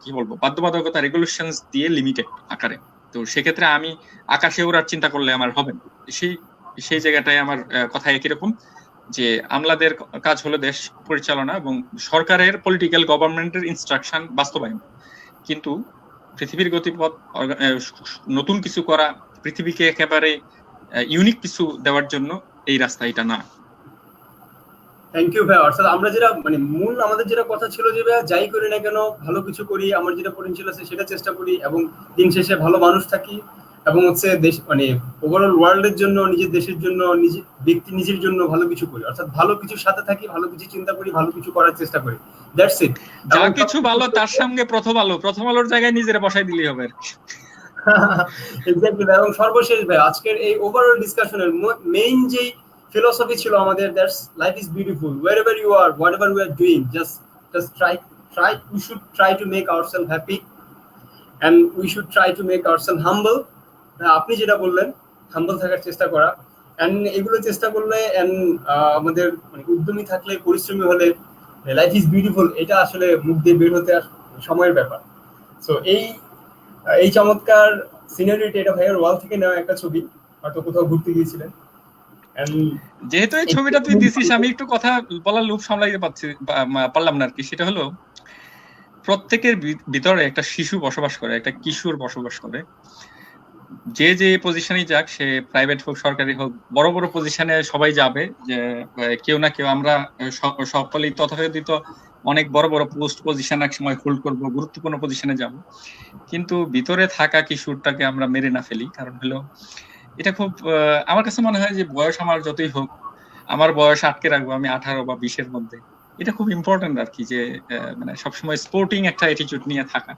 কি বলবো বাধ্যবাধকতা, রেগুলেশনস দিয়ে লিমিটেড আকারে। তো সেক্ষেত্রে আমি আকাশে ওড়ার চিন্তা করলে আমার হবে না। সেই জায়গাটায় আমার কথা একই রকম, যে আমলাদের কাজ হলো দেশ পরিচালনা এবং সরকারের পলিটিক্যাল গভর্নমেন্টের ইনস্ট্রাকশন বাস্তবায়ন। কিন্তু পৃথিবীর গতিপথ নতুন কিছু করা, পৃথিবীকে একেবারে ইউনিক কিছু দেওয়ার জন্য এই রাস্তা এটা না। থ্যাংক ইউ ভাই। অর্থাৎ আমরা যেটা মানে মূল আমাদের যেটা কথা ছিল যে ভাই যাই করি না কেন ভালো কিছু করি, আমার যেটা পটেনশিয়াল আছে সেটা চেষ্টা করি এবং দিন শেষে ভালো মানুষ থাকি এবং হচ্ছে দেশ মানে ওভারঅল ওয়ার্ল্ডের জন্য, নিজের দেশের জন্য, নিজের ব্যক্তি নিজের জন্য ভালো কিছু করি। অর্থাৎ ভালো কিছুর সাথে থাকি, ভালো কিছু চিন্তা করি, ভালো কিছু করার চেষ্টা করি। That's it. যা কিছু ভালো তার সঙ্গে প্রথম আলোর জায়গায় নিজেরা বসাই দিলেই হবে। এক্স্যাক্টলি ভাই। এবং সর্বশেষ ভাই, আজকের এই ওভারঅল ডিসকাশনের মেইন যেই philosophy ছিল আমাদের, that's life is beautiful wherever you are, whatever we are doing, just try we should try to make ourselves happy and we should try to make ourselves humble. আপনি যেটা বললেন হাম্বল থাকার চেষ্টা করা, and এগুলো চেষ্টা করলে এন্ড আমাদের মানে উদ্যমী থাকলে, পরিশ্রমী হলে লাইফ ইজ বিউটিফুল, এটা আসলে মুখ দিয়ে বের হতে আর সময়ের ব্যাপার। সো এই চমৎকার সিনারিটা, এটা ভাইয়ের ওয়াল থেকে নেওয়া একটা ছবি, হয়তো কোথাও ঘুরতে গিয়েছিলেন। যেহেতু এই ছবিটা তুই দিছিস, আমি একটু কথা বলার লোভ সামলাইতে পারলাম না আর কি। সেটা হলো, প্রত্যেকের ভিতরে একটা শিশু বসবাস করে, একটা কিশোর বসবাস করে। যে যে পজিশনেই যাক, সে প্রাইভেট হোক সরকারি হোক, বড় বড় পজিশনে সবাই যাবে, যে কেউ না কেউ, আমরা সকলেই তথাকথিত অনেক বড় বড় পোস্ট পজিশন এক সময় হোল্ড করবো, গুরুত্বপূর্ণ পজিশনে যাব, কিন্তু ভিতরে থাকা কিশোরটাকে আমরা মেরে না ফেলি। কারণ হলো, এটা খুব আমার কাছে মনে হয় যে বয়স আমার যতই হোক, আমার বয়স আটকে রাখবো আমি 18 বা 20-এর মধ্যে। এটা খুব ইম্পর্টেন্ট আর কি, যে মানে সবসময় স্পোর্টিং একটা অ্যাটিটিউড নিয়ে থাকা।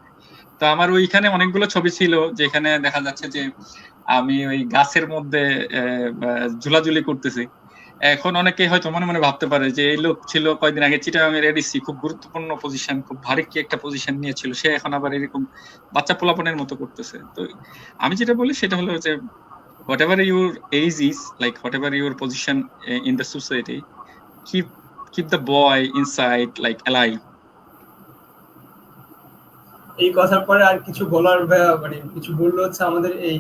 তো আমার ওইখানে অনেকগুলো ছবি ছিল যেখানে দেখা যাচ্ছে যে আমি ওই গাছের মধ্যে ঝুলাঝুলি করতেছি। এখন অনেকে হয়তো মনে মনে ভাবতে পারে যে এই লোক ছিল কয়েকদিন আগে চিটাগাংয়ের এডিসি, খুব গুরুত্বপূর্ণ পজিশন, খুব ভারী কি একটা পজিশন নিয়েছিল, সে এখন আবার এরকম বাচ্চা পোলাপনের মতো করতেছে। তো আমি যেটা বলি সেটা হলো যে whatever your age is, like whatever your position in the society, keep the boy inside like alive. এই কথার পরে আর কিছু বলার মানে কিছু বললে হচ্ছে আমাদের এই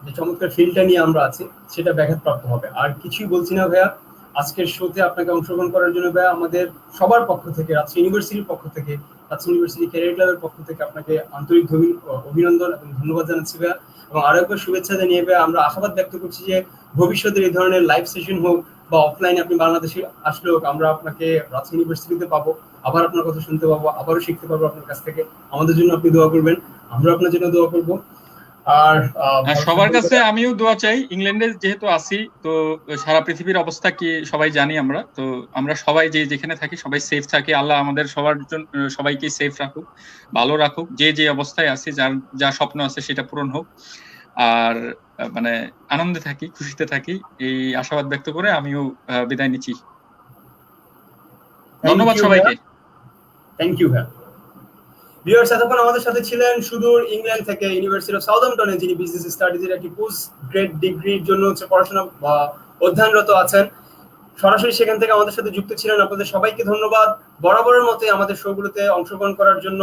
যে চমৎকার ফিল্ডটা নিয়ে আমরা আছি সেটা ব্যাঘাতপ্রাপ্ত হবে। আর কিছুই বলছি না ভাইয়া। আজকের শোতে আপনাকে অংশগ্রহণ করার জন্য ভাইয়া আমাদের সবার পক্ষ থেকে, রাজশাহী ইউনিভার্সিটির পক্ষ থেকে, রাজশাহী ইউনিভার্সিটি ক্যারিয়ার ক্লাবের পক্ষ থেকে আপনাকে আন্তরিক অভিনন্দন এবং ধন্যবাদ জানাচ্ছি ভাইয়া। এবং আরো একবার শুভেচ্ছা জানিয়ে ভাইয়া আমরা আশাবাদ ব্যক্ত করছি যে ভবিষ্যতে এই ধরনের লাইভ সেশন হোক বা অফলাইনে আপনি বাংলাদেশে আসলে হোক, আমরা আপনাকে রাজশাহী ইউনিভার্সিটিতে পাবো, আবার আপনার কথা শুনতে পাবো, আবারও শিখতে পারবো আপনার কাছ থেকে। আমাদের জন্য আপনি দোয়া করবেন, আমরা আপনার জন্য দোয়া করবো। আর সবার কাছে আমিও দোয়া চাই। ইংল্যান্ডে যেহেতু আছি, তো সারা পৃথিবীর অবস্থা কি সবাই জানি আমরা, তো আমরা সবাই যে যেখানে থাকি সবাই সেফ থাকি। আল্লাহ আমাদের সবার জন্য সবাইকে সেফ রাখুক, ভালো রাখুক, যে যে অবস্থায় আছে, যার যা স্বপ্ন আছে সেটা পূরণ হোক, আর মানে আনন্দে থাকি, খুশিতে থাকি, এই আশাবাদ ব্যক্ত করে আমিও বিদায় নিচ্ছি। ধন্যবাদ সবাইকে। থ্যাংক ইউ ভাই। ভিউয়ার্স, এতক্ষণ আমাদের সাথে ছিলেন সুদূর ইংল্যান্ড থেকে ইউনিভার্সিটি অফ সাউদাম্পটনে, যিনি বিজনেস স্টাডিজের একটি পোস্ট গ্রেড ডিগ্রির জন্য পড়াশোনা বা অধ্যয়নরত আছেন। সরাসরি সেখান থেকে আমাদের সাথে যুক্ত ছিলেন। আপনাদের সবাইকে ধন্যবাদ বরাবরের মতোই আমাদের শোগুলোতে অংশগ্রহণ করার জন্য,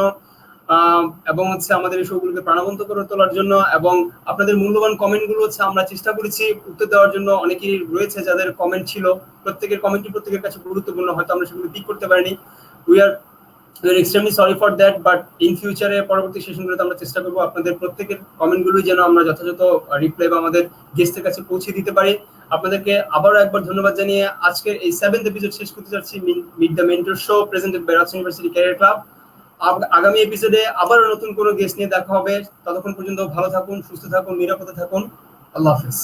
এবং আমাদের এই শোগুলোকে প্রাণবন্ত করে তোলার জন্য, এবং আপনাদের মূল্যবান কমেন্টগুলো আমরা চেষ্টা করেছি উত্তর দেওয়ার জন্য। অনেকেই রয়েছে যাদের কমেন্ট ছিল, প্রত্যেকের কমেন্টই প্রত্যেকের কাছে গুরুত্বপূর্ণ, হয়তো আমরা সেগুলো পিক করতে পারিনি। We are extremely sorry for that, but in ফিউচারে পরবর্তী সেশনগুলোতে আমরা চেষ্টা করবো আপনাদের প্রত্যেকের কমেন্টগুলো যেন আমরা যথাযথ রিপ্লাই বা আমাদের গেস্টের কাছে পৌঁছে দিতে পারি। আপনাদেরকে আবারও একবার ধন্যবাদ জানিয়ে আজকের এই 7th এপিসোড শেষ করতে যাচ্ছি। Meet the mentor show presented by Rajshahi university career club. আগামী এপিসোডে আবারও নতুন কোনো গেস্ট নিয়ে দেখা হবে। ততক্ষণ পর্যন্ত ভালো থাকুন, সুস্থ থাকুন, নিরাপদে থাকুন। আল্লাহ হাফেজ।